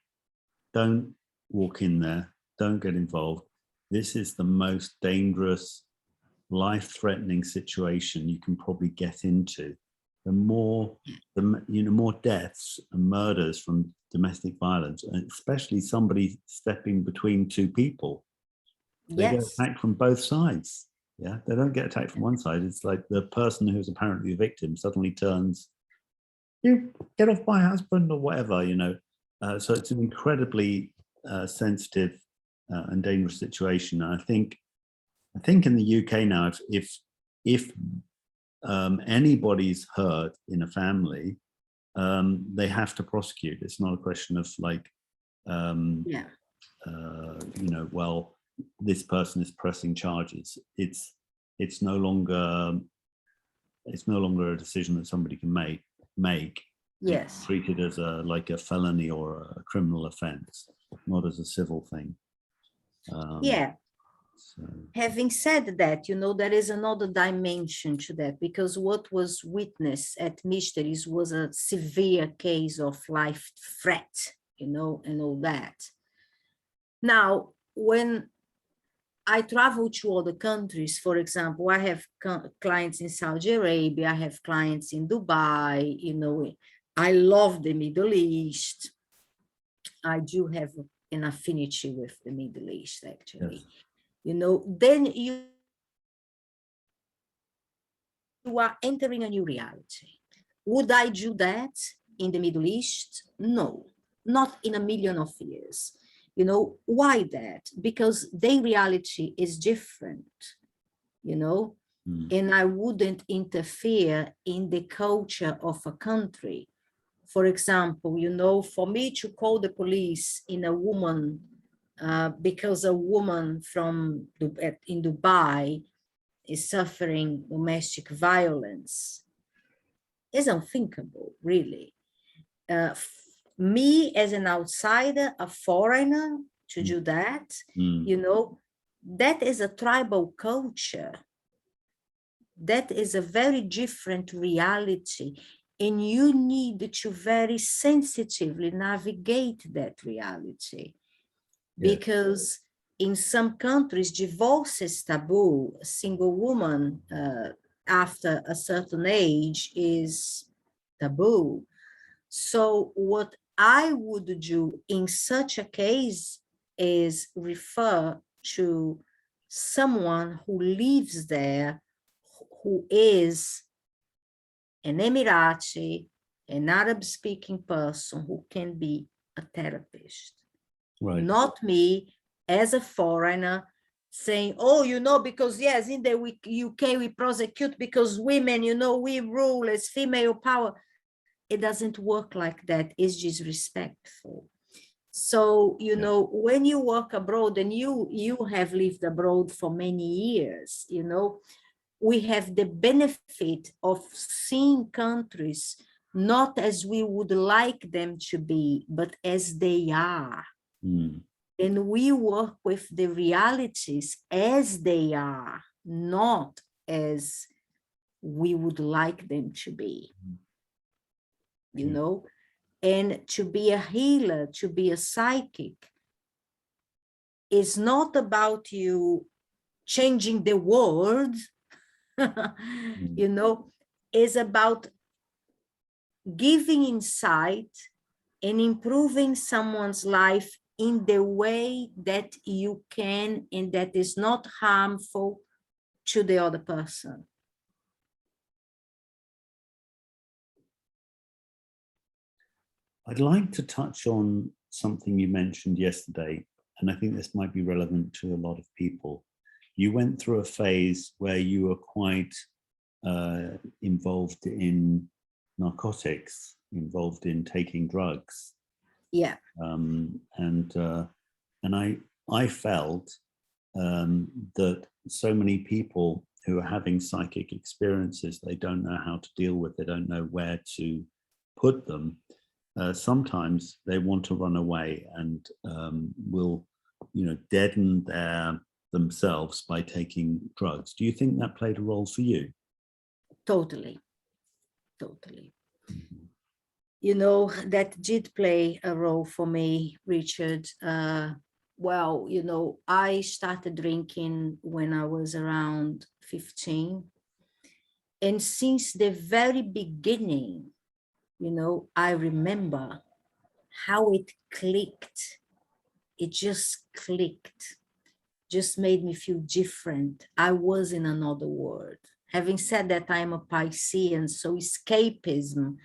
don't walk in there, don't get involved. This is the most dangerous, life-threatening situation you can probably get into. The more deaths and murders from domestic violence, and especially somebody stepping between 2 people, they get attacked from both sides. Yeah, they don't get attacked from one side. It's like the person who's apparently the victim suddenly turns, you get off my husband or whatever, you know. So it's an incredibly sensitive and dangerous situation. And I think in the UK now, if anybody's hurt in a family, they have to prosecute. It's not a question of like, you know, well, this person is pressing charges. It's no longer a decision that somebody can make. Yes. It's treated as like a felony or a criminal offense, not as a civil thing. Yeah. So. Having said that, you know, there is another dimension to that, because what was witnessed at Mysteries was a severe case of life threat, you know, and all that. Now, when I travel to other countries, for example, I have clients in Saudi Arabia, I have clients in Dubai, you know, I love the Middle East. I do have an affinity with the Middle East, actually. Yes. You know, then you are entering a new reality. Would I do that in the Middle East? No, not in a million of years. You know, why that? Because their reality is different, you know, and I wouldn't interfere in the culture of a country. For example, you know, for me to call the police in a woman, because a woman in Dubai is suffering domestic violence, is unthinkable, really. Me as an outsider, a foreigner, to do that, you know, that is a tribal culture. That is a very different reality. And you need to very sensitively navigate that reality. Yeah. Because in some countries, divorce is taboo. A single woman after a certain age is taboo. So what I would do in such a case is refer to someone who lives there, who is an Emirati, an Arab-speaking person who can be a therapist. Right. Not me as a foreigner saying, oh, you know, because yes, in the UK we prosecute because women, you know, we rule as female power. It doesn't work like that. It's disrespectful. So, you know, when you work abroad, and you have lived abroad for many years, you know, we have the benefit of seeing countries not as we would like them to be, but as they are. Mm. And we work with the realities as they are, not as we would like them to be, you know? And to be a healer, to be a psychic, is not about you changing the world, you know, is about giving insight and improving someone's life in the way that you can and that is not harmful to the other person. I'd like to touch on something you mentioned yesterday, and I think this might be relevant to a lot of people. You went through a phase where you were quite involved in narcotics, involved in taking drugs. Yeah. And I felt that so many people who are having psychic experiences, they don't know how to deal with, they don't know where to put them. Sometimes they want to run away and will, you know, deaden themselves by taking drugs. Do you think that played a role for you? Totally. You know, that did play a role for me, Richard. Well, you know, I started drinking when I was around 15. And since the very beginning, you know, I remember how it clicked. It just clicked, just made me feel different. I was in another world. Having said that, I'm a Piscean, so escapism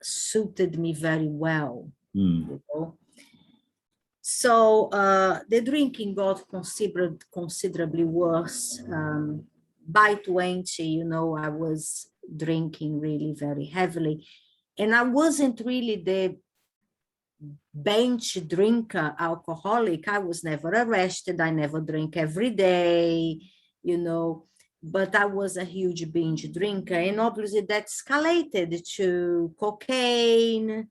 suited me very well. You know? So the drinking got considerably worse. By 20, you know, I was drinking really very heavily. And I wasn't really the bench drinker, alcoholic. I was never arrested. I never drink every day, you know, but I was a huge binge drinker. And obviously that escalated to cocaine,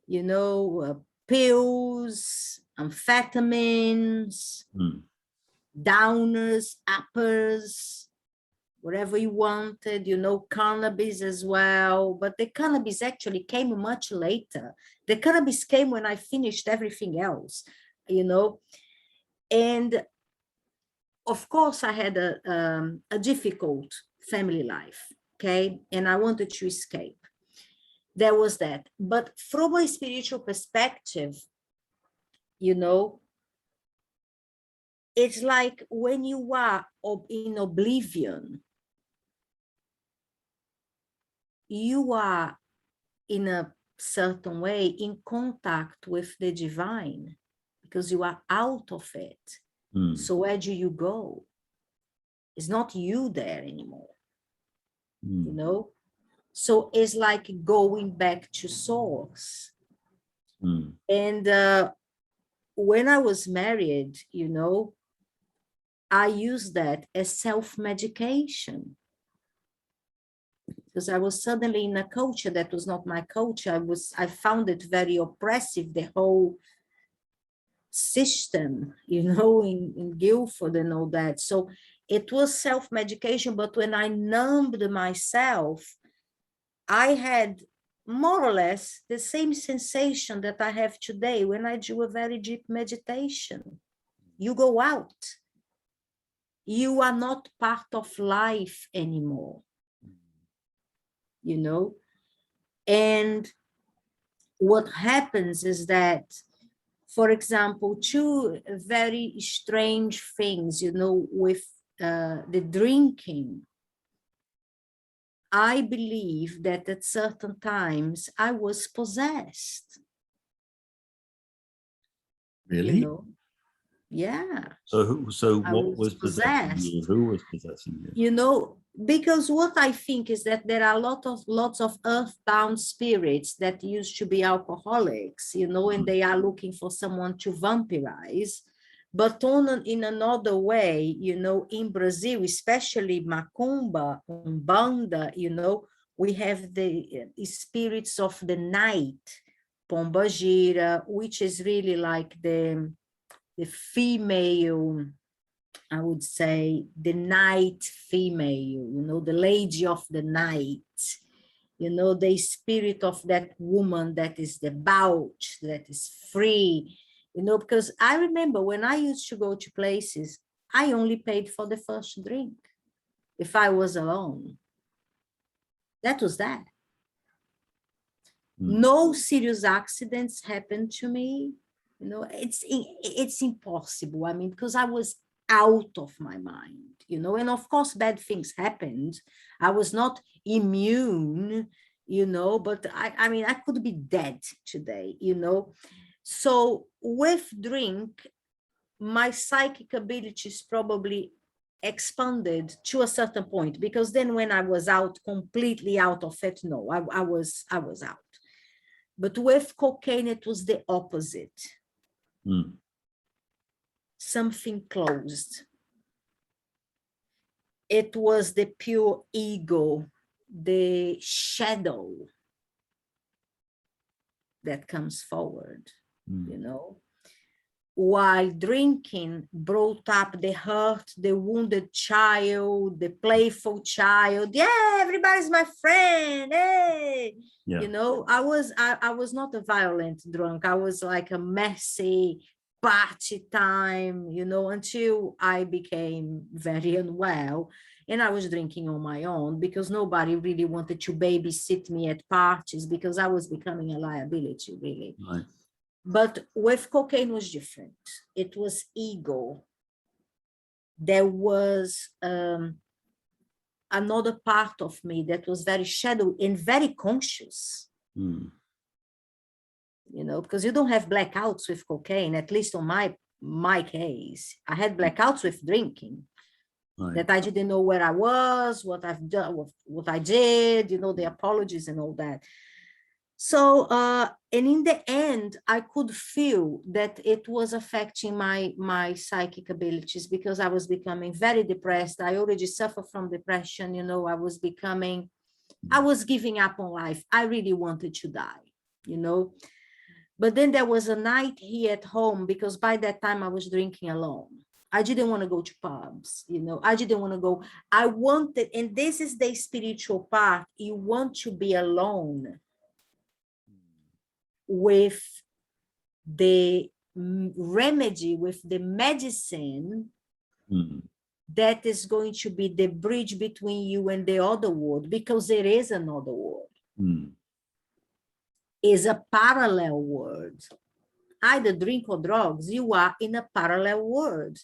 you know, pills, amphetamines, downers, uppers, whatever you wanted, you know, cannabis as well. But the cannabis actually came much later. The cannabis came when I finished everything else, you know. And of course, I had a difficult family life, okay? And I wanted to escape. There was that. But from a spiritual perspective, you know, it's like when you are in oblivion, you are in a certain way in contact with the divine because you are out of it. So where do you go? It's not you there anymore, you know? So it's like going back to source. And when I was married, you know, I used that as self-medication because I was suddenly in a culture that was not my culture. I found it very oppressive, the whole system, you know, in Guildford and all that. So it was self-medication, but when I numbed myself, I had more or less the same sensation that I have today when I do a very deep meditation. You go out. You are not part of life anymore, you know? And what happens is that, for example, two very strange things, you know, with the drinking. I believe that at certain times I was possessed. Really? You know? Yeah. So I what was was possessing possessed. you? Who was possessing you? You know, because what I think is that there are lots of earthbound spirits that used to be alcoholics, you know, and they are looking for someone to vampirize. But in another way, you know, in Brazil, especially Macumba, Umbanda, you know, we have the spirits of the night, Pombagira, which is really like the female, I would say, the night female, you know, the lady of the night, you know, the spirit of that woman that is debauched, that is free, you know, because I remember when I used to go to places, I only paid for the first drink if I was alone. That was that. No serious accidents happened to me. You know, it's impossible. I mean, because I was out of my mind, you know, and of course, bad things happened. I was not immune, you know, but I mean, I could be dead today, you know. So with drink, my psychic abilities probably expanded to a certain point, because then when I was out, completely out of it, no, I was out. But with cocaine, it was the opposite. Something closed. It was the pure ego, the shadow that comes forward, you know. While drinking brought up the hurt, the wounded child, the playful child. Yeah, everybody's my friend. Hey, yeah. You know, I was not a violent drunk. I was like a messy party time, you know, until I became very unwell. And I was drinking on my own because nobody really wanted to babysit me at parties because I was becoming a liability, really. Right. But with cocaine was different. It was ego. There was another part of me that was very shadowy and very conscious. You know, because you don't have blackouts with cocaine, at least on my case. I had blackouts with drinking. Right. That I didn't know where I was, what I've done, what I did, you know, the apologies and all that. So, and in the end, I could feel that it was affecting my psychic abilities because I was becoming very depressed. I already suffer from depression, you know, I was giving up on life. I really wanted to die, you know. But then there was a night here at home because by that time I was drinking alone. I didn't want to go to pubs, you know, I didn't want to go. I wanted, and this is the spiritual part, you want to be alone with the remedy, with the medicine that is going to be the bridge between you and the other world, because there is another world. Is a parallel world. Either drink or drugs, you are in a parallel world.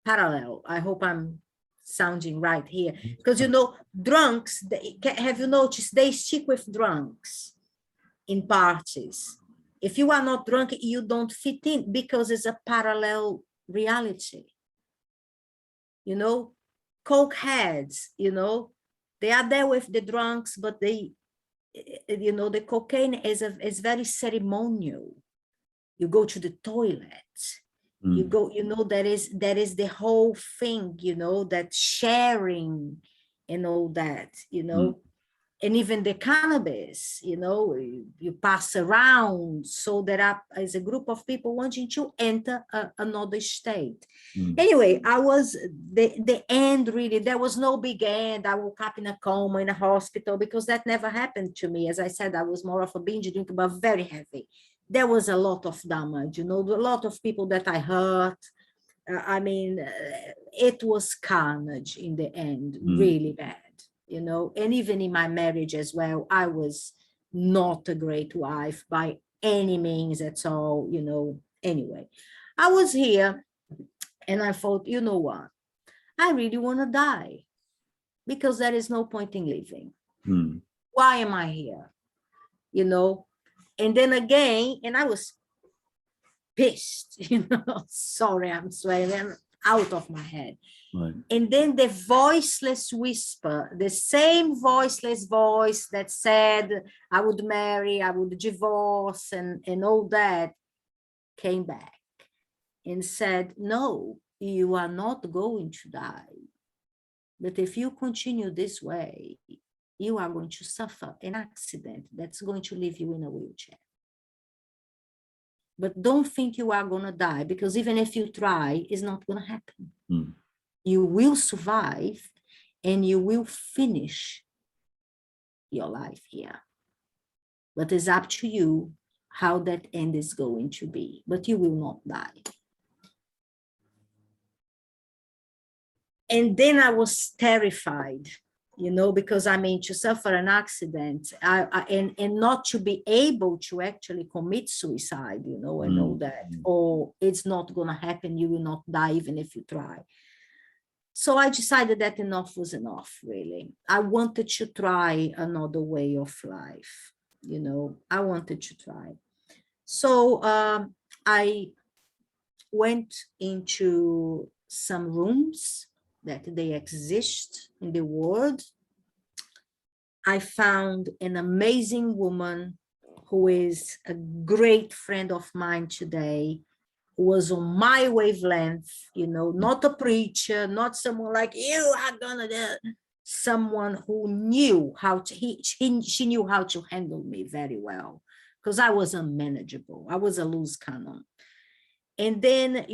Parallel. I hope I'm sounding right here. Because, you know, drunks, have you noticed, they stick with drunks in parties. If you are not drunk, you don't fit in because it's a parallel reality. You know, coke heads, you know, they are there with the drunks, but they, you know, the cocaine is very ceremonial. You go to the toilet, you go, you know, that is the whole thing, you know, that sharing and all that, you know. And even the cannabis, you know, you pass around, so there is a group of people wanting to enter another state. Anyway, I was the end, really. There was no big end. I woke up in a coma in a hospital because that never happened to me. As I said, I was more of a binge drinker, but very heavy. There was a lot of damage, you know, a lot of people that I hurt. I mean, it was carnage in the end, really bad. You know, and even in my marriage as well, I was not a great wife by any means at all, you know. Anyway, I was here and I thought, you know what? I really want to die because there is no point in living. Why am I here? You know? And then again, and I was pissed, sorry, I'm swearing, I'm out of my head. Right. And then the voiceless whisper, the same voiceless voice that said, I would marry, I would divorce, and all that, came back and said, no, you are not going to die. But if you continue this way, you are going to suffer an accident that's going to leave you in a wheelchair. But don't think you are going to die, because even if you try, it's not going to happen. Mm. You will survive and you will finish your life here. But it's up to you how that end is going to be, but you will not die. And then I was terrified, because I mean, to suffer an accident and not to be able to actually commit suicide, and all that, or it's not going to happen, you will not die even if you try. So I decided that enough was enough, really. I wanted to try another way of life, I wanted to try. So I went into some rooms that they exist in the world. I found an amazing woman who is a great friend of mine today, who was on my wavelength, not a preacher, not someone like you are gonna do, someone who knew how to, she knew how to handle me very well, because I was unmanageable. I was a loose cannon. And then,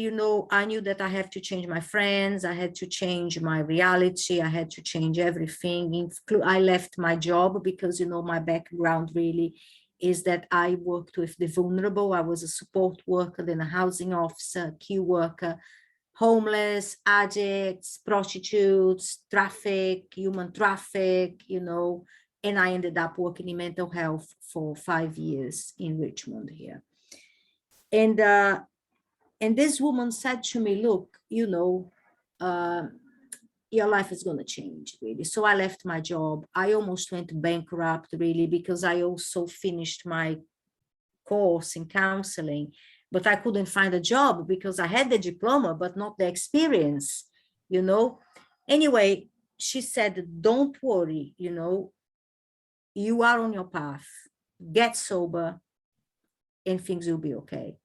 I knew that I had to change my friends. I had to change my reality. I had to change everything. I left my job because, my background really is that I worked with the vulnerable. I was a support worker, then a housing officer, key worker, homeless, addicts, prostitutes, traffic, human traffic, and I ended up working in mental health for 5 years in Richmond here. And this woman said to me, look, your life is going to change, really. So I left my job. I almost went bankrupt, really, because I also finished my course in counseling, but I couldn't find a job because I had the diploma, but not the experience, Anyway, she said, don't worry, you are on your path. Get sober and things will be okay.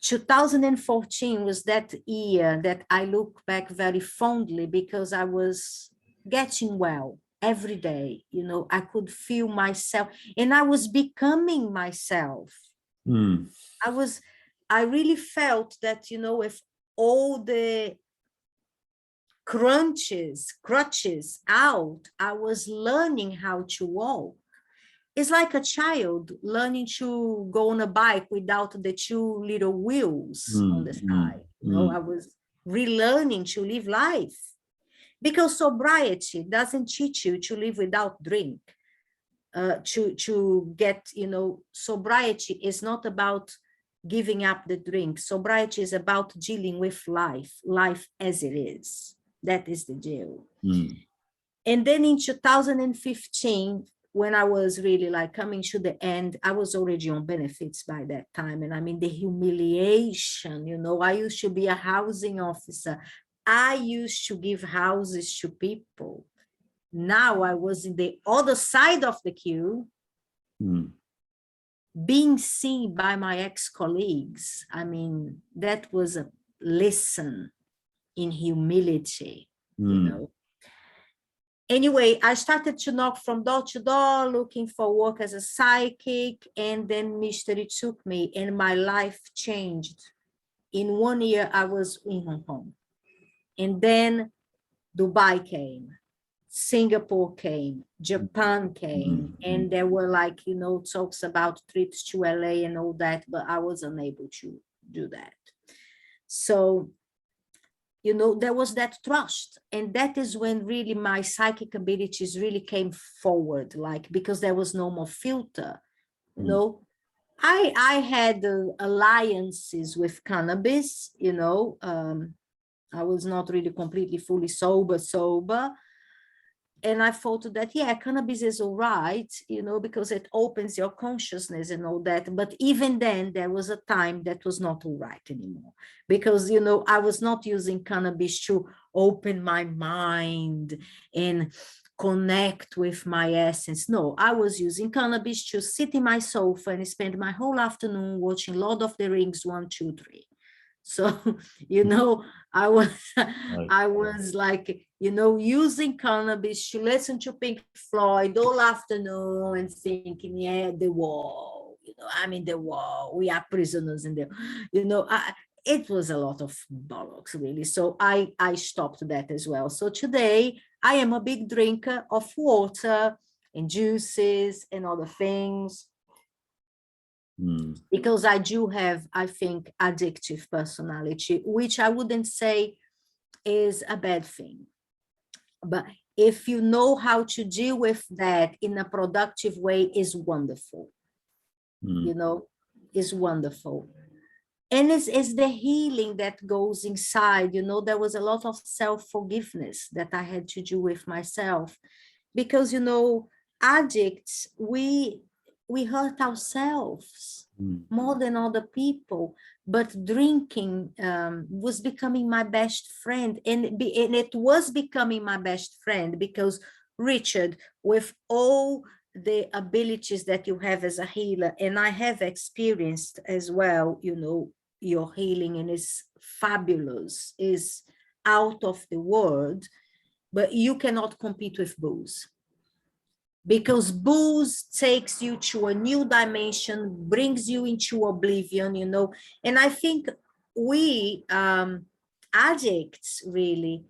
2014 was that year that I look back very fondly, because I was getting well every day. I could feel myself and I was becoming myself. I really felt that, with all the crutches out, I was learning how to walk. It's like a child learning to go on a bike without the two little wheels on the side. I was relearning to live life, because sobriety doesn't teach you to live without drink. To get, sobriety is not about giving up the drink. Sobriety is about dealing with life as it is. That is the deal. And then in 2015, when I was really like coming to the end, I was already on benefits by that time. And I mean, the humiliation, I used to be a housing officer. I used to give houses to people. Now I was in the other side of the queue, being seen by my ex-colleagues. I mean, that was a lesson in humility, Anyway, I started to knock from door to door, looking for work as a psychic, and then Mystery took me, and my life changed. In 1 year, I was in Hong Kong. And then Dubai came, Singapore came, Japan came, and there were like, talks about trips to LA and all that, but I was unable to do that. So there was that trust. And that is when really my psychic abilities really came forward, like, because there was no more filter, I had alliances with cannabis, I was not really completely fully sober, and I thought that, yeah, cannabis is all right, you know, because it opens your consciousness and all that. But even then, there was a time that was not all right anymore, because, you know, I was not using cannabis to open my mind and connect with my essence. No, I was using cannabis to sit in my sofa and spend my whole afternoon watching Lord of the Rings 1, 2, 3. So, you know, I was I was like, you know, using cannabis to listen to Pink Floyd all afternoon and thinking, yeah, the wall, you know, I'm in the wall, we are prisoners in the, you know, it was a lot of bollocks, really. So I stopped that as well. So today I am a big drinker of water and juices and other things. Because I do have, I think, addictive personality, which I wouldn't say is a bad thing. But if you know how to deal with that in a productive way, is wonderful. You know, is wonderful. And it's the healing that goes inside. You know, there was a lot of self-forgiveness that I had to do with myself, because, you know, addicts, we hurt ourselves more than other people. But drinking was becoming my best friend, and it was becoming my best friend because, Richard, with all the abilities that you have as a healer, and I have experienced as well, you know, your healing, and it's fabulous, is out of the world, but you cannot compete with booze. Because booze takes you to a new dimension, brings you into oblivion, you know. And I think we addicts, really,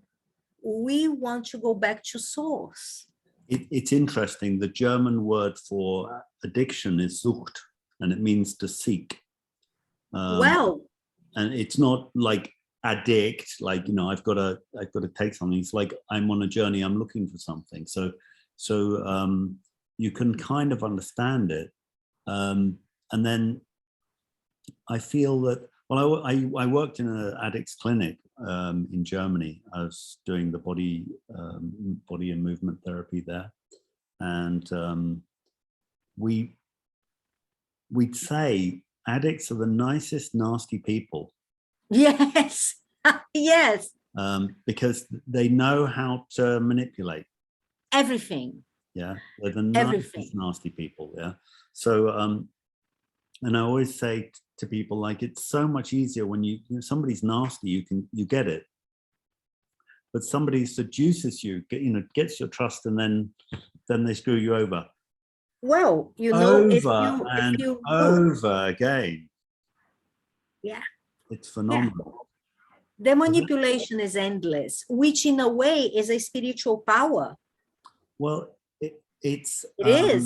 we want to go back to source. It's interesting. The German word for addiction is Sucht, and it means to seek. Well, and it's not like addict, like, you know, I've got to take something. It's like I'm on a journey. I'm looking for something. So you can kind of understand it. And then I feel that, well, I worked in an addicts clinic in Germany. I was doing the body and movement therapy there. And we'd say addicts are the nicest, nasty people. Yes, yes. Because they know how to manipulate. Everything. Yeah, they're the nicest, nasty people. Yeah. So, and I always say to people, like, it's so much easier when you know, somebody's nasty, you get it. But somebody seduces you, you know, gets your trust, and then they screw you over. Well, you know, if you over again. Yeah. It's phenomenal. Yeah. The manipulation is endless, which in a way is a spiritual power. Well, it's very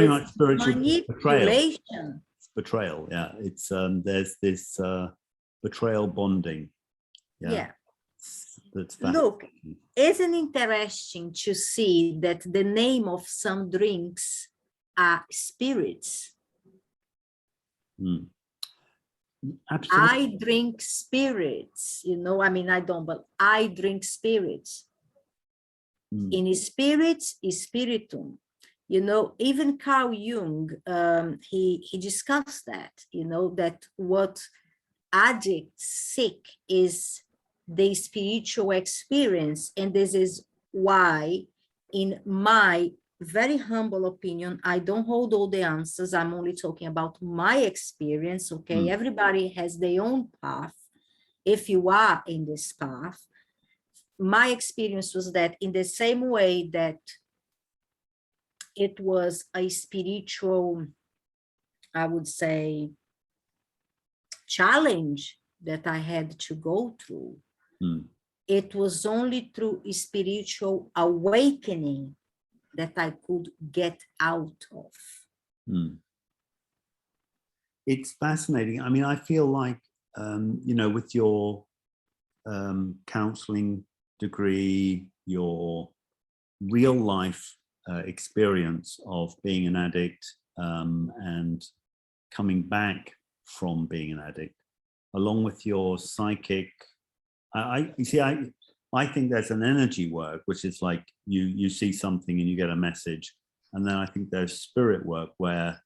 much spiritual manipulation. Betrayal. Yeah, it's there's this betrayal bonding. Yeah. Look, isn't it interesting to see that the name of some drinks are spirits? Absolutely. I drink spirits, you know, I mean, I don't, but I drink spirits. In spirits is spiritum. You know, even Carl Jung, he discussed that, you know, that what addicts seek is the spiritual experience. And this is why, in my very humble opinion, I don't hold all the answers. I'm only talking about my experience, okay? Everybody has their own path. If you are in this path, my experience was that in the same way that it was a spiritual, I would say, challenge that I had to go through, it was only through a spiritual awakening that I could get out of. It's fascinating. I mean, I feel like, you know, with your counseling degree, your real life experience of being an addict and coming back from being an addict, along with your psychic, you see, I think there's an energy work, which is like you see something and you get a message. And then I think there's spirit work where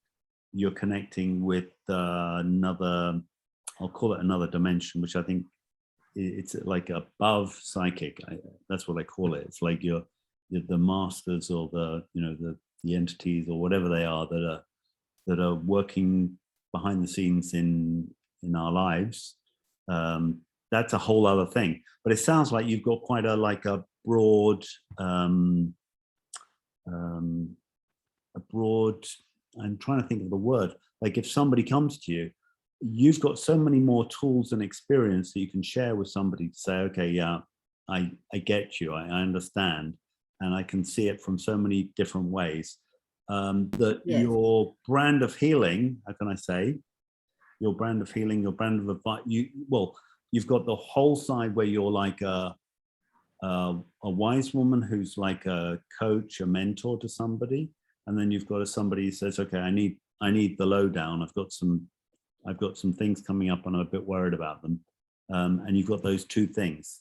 you're connecting with another, I'll call it another dimension, which I think it's like above psychic. That's what I call it. It's like you're the masters or the, you know, the entities or whatever they are that are working behind the scenes in our lives. That's a whole other thing. But it sounds like you've got quite a broad, I'm trying to think of the word. Like if somebody comes to you, you've got so many more tools and experience that you can share with somebody to say, okay, yeah, I get you, I understand, and I can see it from so many different ways. That Yes. Your brand of healing, how can I say, your brand of healing, your brand of advice, you've got the whole side where you're like a wise woman who's like a coach, a mentor to somebody, and then you've got somebody who says, okay, I need the lowdown. I've got some things coming up and I'm a bit worried about them. And you've got those two things.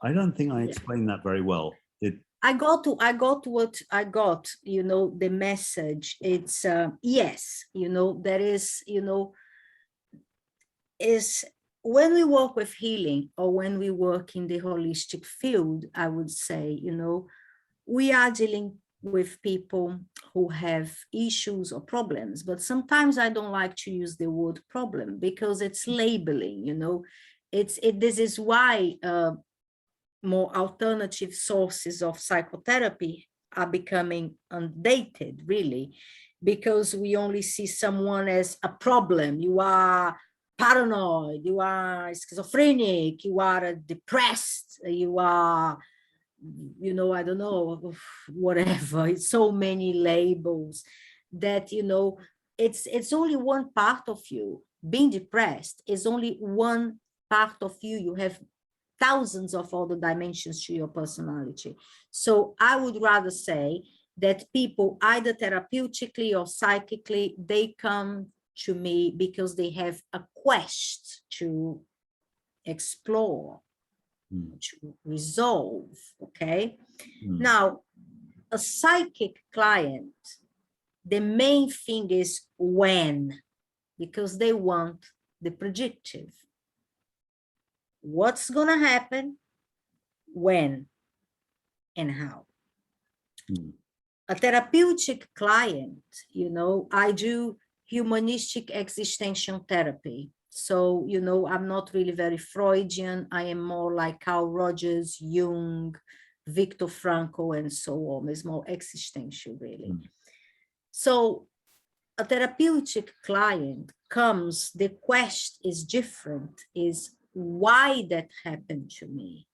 I don't think I explained that very well. I got what I got, you know, the message. It's yes, you know, there is, you know, is when we work with healing or when we work in the holistic field, I would say, you know, we are dealing with people who have issues or problems, but sometimes I don't like to use the word problem because it's labeling, you know, this is why more alternative sources of psychotherapy are becoming undated, really, because we only see someone as a problem. You are paranoid, you are schizophrenic, you are depressed, you are, you know, I don't know, whatever. It's so many labels that, you know, it's only one part of you. Being depressed is only one part of you. You have thousands of other dimensions to your personality. So I would rather say that people, either therapeutically or psychically, they come to me because they have a quest to explore, to resolve, okay? Now, a psychic client, the main thing is when, because they want the predictive. What's going to happen, when, and how. A therapeutic client, you know, I do humanistic existential therapy. So, you know, I'm not really very Freudian. I am more like Carl Rogers, Jung, Viktor Frankl, and so on. It's more existential, really. So a therapeutic client comes, the quest is different, is why that happened to me?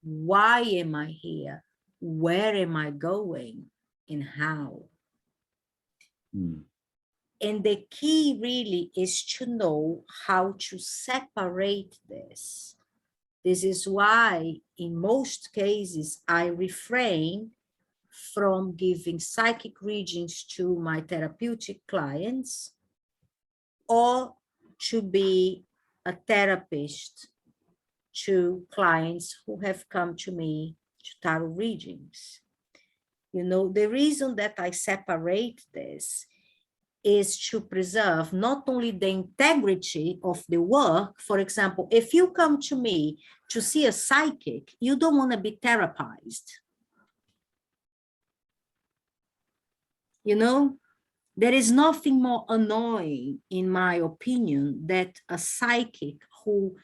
Why am I here? Where am I going? And how? And the key really is to know how to separate this. This is why in most cases I refrain from giving psychic readings to my therapeutic clients or to be a therapist to clients who have come to me to tarot readings. You know, the reason that I separate this is to preserve not only the integrity of the work. For example, if you come to me to see a psychic, you don't want to be therapized. You know, there is nothing more annoying, in my opinion, that a psychic who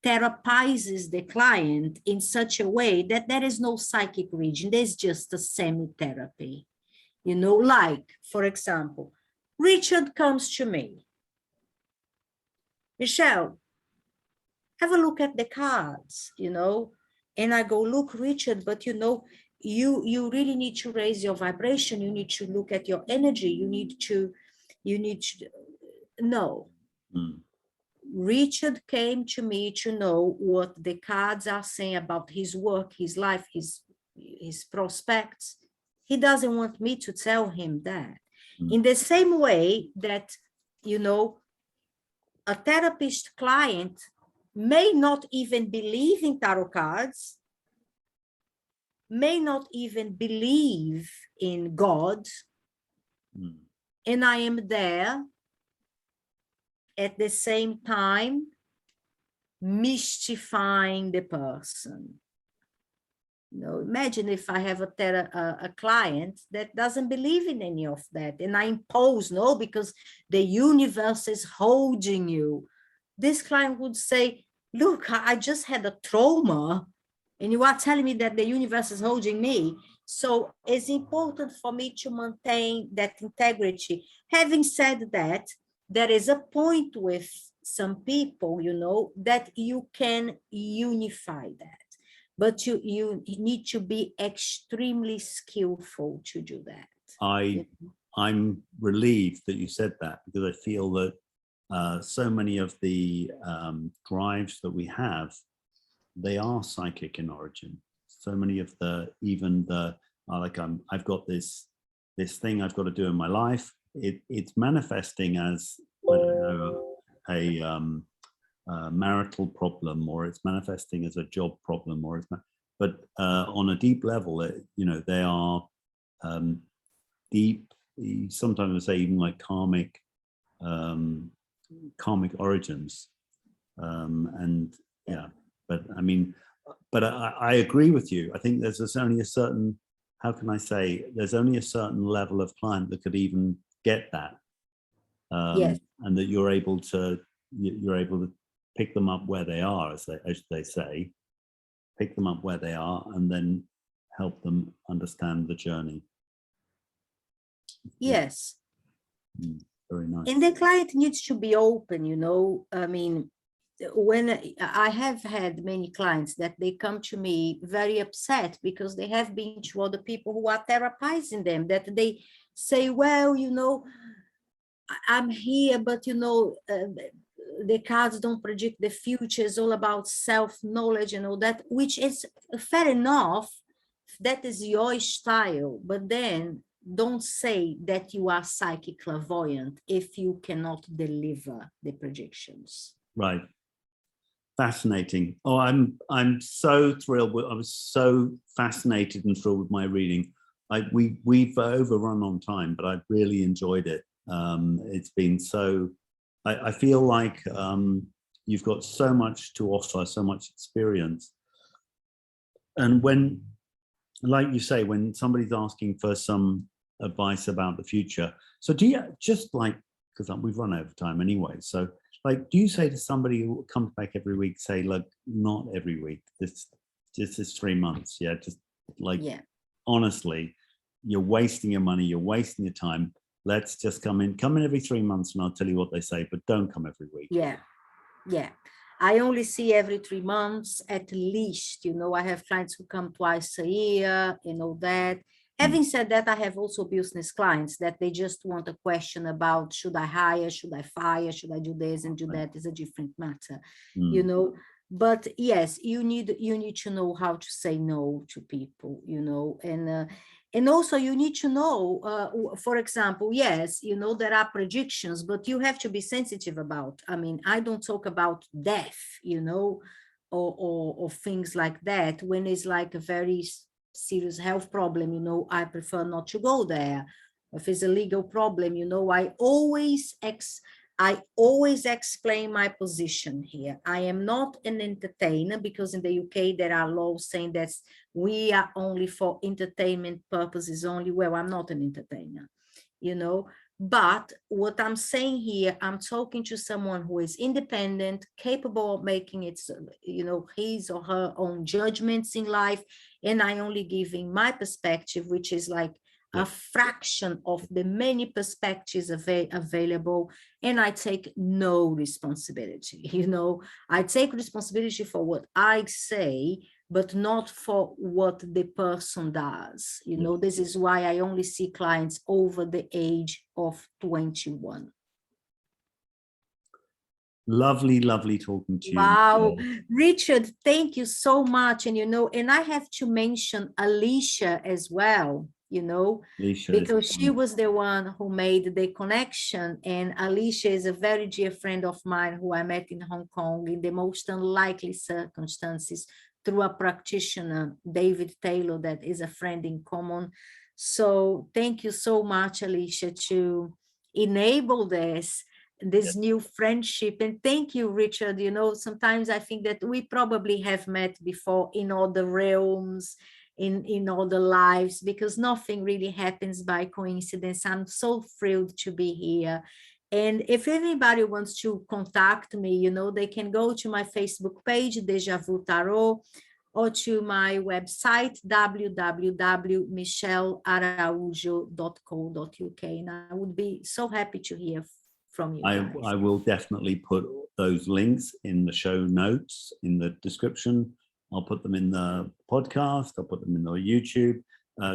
therapizes the client in such a way that there is no psychic reading, there's just a semi-therapy. You know, like, for example, Richard comes to me. Michele, have a look at the cards, you know, and I go, look, Richard, but you know, you really need to raise your vibration. You need to look at your energy. You need to, no. Richard came to me to know what the cards are saying about his work, his life, his prospects. He doesn't want me to tell him that. In the same way that, you know, a therapist client may not even believe in tarot cards, may not even believe in God, and I am there at the same time mystifying the person. You know, imagine if I have a client that doesn't believe in any of that, and I impose, no, because the universe is holding you. This client would say, look, I just had a trauma, and you are telling me that the universe is holding me. So it's important for me to maintain that integrity. Having said that, there is a point with some people, you know, that you can unify that. But you need to be extremely skillful to do that. I'm relieved that you said that, because I feel that so many of the drives that we have, they are psychic in origin. So many of I've got this thing I've got to do in my life. It's manifesting as, I don't know, a marital problem, or it's manifesting as a job problem, or but on a deep level, you know, they are deep. Sometimes I say even like karmic origins, and yeah. But I mean, but I agree with you. I think there's only a certain, how can I say, there's only a certain level of client that could even get that, Yes. and that you're able to pick them up where they are, as they say, pick them up where they are, and then help them understand the journey. Yes. Very nice. And the client needs to be open, you know. I mean, when I have had many clients that they come to me very upset because they have been to other people who are therapizing them, that they say, well, you know, I'm here, but, you know, the cards don't predict the future. It's all about self-knowledge and all that, which is fair enough. That is your style, but then don't say that you are psychic clairvoyant if you cannot deliver the predictions. Right. Fascinating. Oh, I'm so thrilled. I was so fascinated and thrilled with my reading. We've overrun on time, but I really enjoyed it. It's been so, I feel like you've got so much to offer, so much experience. And when, like you say, when somebody's asking for some advice about the future, so do you just like, because we've run over time anyway, so like, do you say to somebody who comes back every week, say, look, not every week, this is 3 months, yeah, just like, yeah, honestly, you're wasting your money, you're wasting your time. Let's just come in every 3 months and I'll tell you what they say, but don't come every week. Yeah, yeah. I only see every 3 months at least, you know. I have clients who come twice a year, you know, that. Having said that, I have also business clients that they just want a question about, should I hire, should I fire, should I do this and do that, is a different matter, you know. But yes, you need to know how to say no to people, you know, and also you need to know, for example, yes, you know, there are predictions, but you have to be sensitive about, I mean, I don't talk about death, you know, or things like that. When it's like a very serious health problem, you know, I prefer not to go there. If it's a legal problem, you know, I always explain my position here. I am not an entertainer, because in the UK there are laws saying that we are only for entertainment purposes only. Well, I'm not an entertainer, you know, but what I'm saying here, I'm talking to someone who is independent, capable of making its, you know, his or her own judgments in life, and I only giving my perspective, which is like a fraction of the many perspectives available, and I take no responsibility, you know. I take responsibility for what I say, but not for what the person does, you know. This is why I only see clients over the age of 21. Lovely, lovely talking to you. Wow, Richard, thank you so much. And, you know, and I have to mention Alicia as well. you know, Alicia because is she was the one who made the connection. And Alicia is a very dear friend of mine who I met in Hong Kong in the most unlikely circumstances through a practitioner, David Taylor, that is a friend in common. So thank you so much, Alicia, to enable this new friendship. And thank you, Richard. You know, sometimes I think that we probably have met before in other realms, in other lives, because nothing really happens by coincidence. I'm so thrilled to be here. And if anybody wants to contact me, you know, they can go to my Facebook page, Deja Vu Tarot, or to my website, www.michelearaujo.co.uk. And I would be so happy to hear from you guys. I will definitely put those links in the show notes, in the description. I'll put them in the podcast. I'll put them in the YouTube.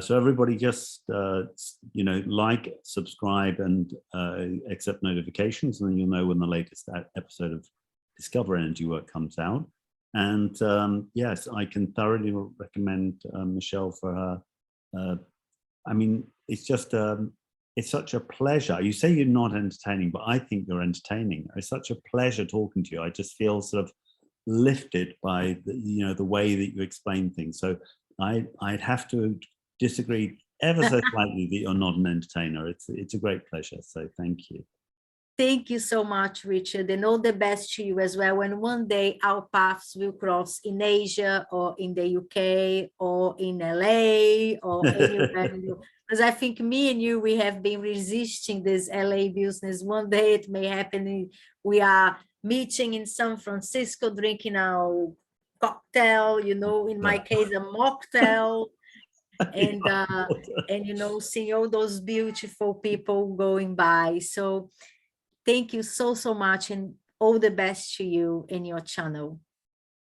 So everybody just, you know, like, subscribe, and accept notifications, and then you'll know when the latest episode of Discover Energy Work comes out. And yes, I can thoroughly recommend Michele for her. I mean, it's just, it's such a pleasure. You say you're not entertaining, but I think you're entertaining. It's such a pleasure talking to you. I just feel sort of lifted by the, you know, the way that you explain things. So I'd have to disagree ever so slightly that you're not an entertainer. It's a great pleasure. So thank you. Thank you so much, Richard, and all the best to you as well. And one day our paths will cross in Asia, or in the UK, or in LA, or anywhere. Because I think me and you, we have been resisting this LA business. One day it may happen. We are meeting in San Francisco, drinking our cocktail, you know, in my case, a mocktail. And you know, seeing all those beautiful people going by. So thank you so much, and all the best to you and your channel.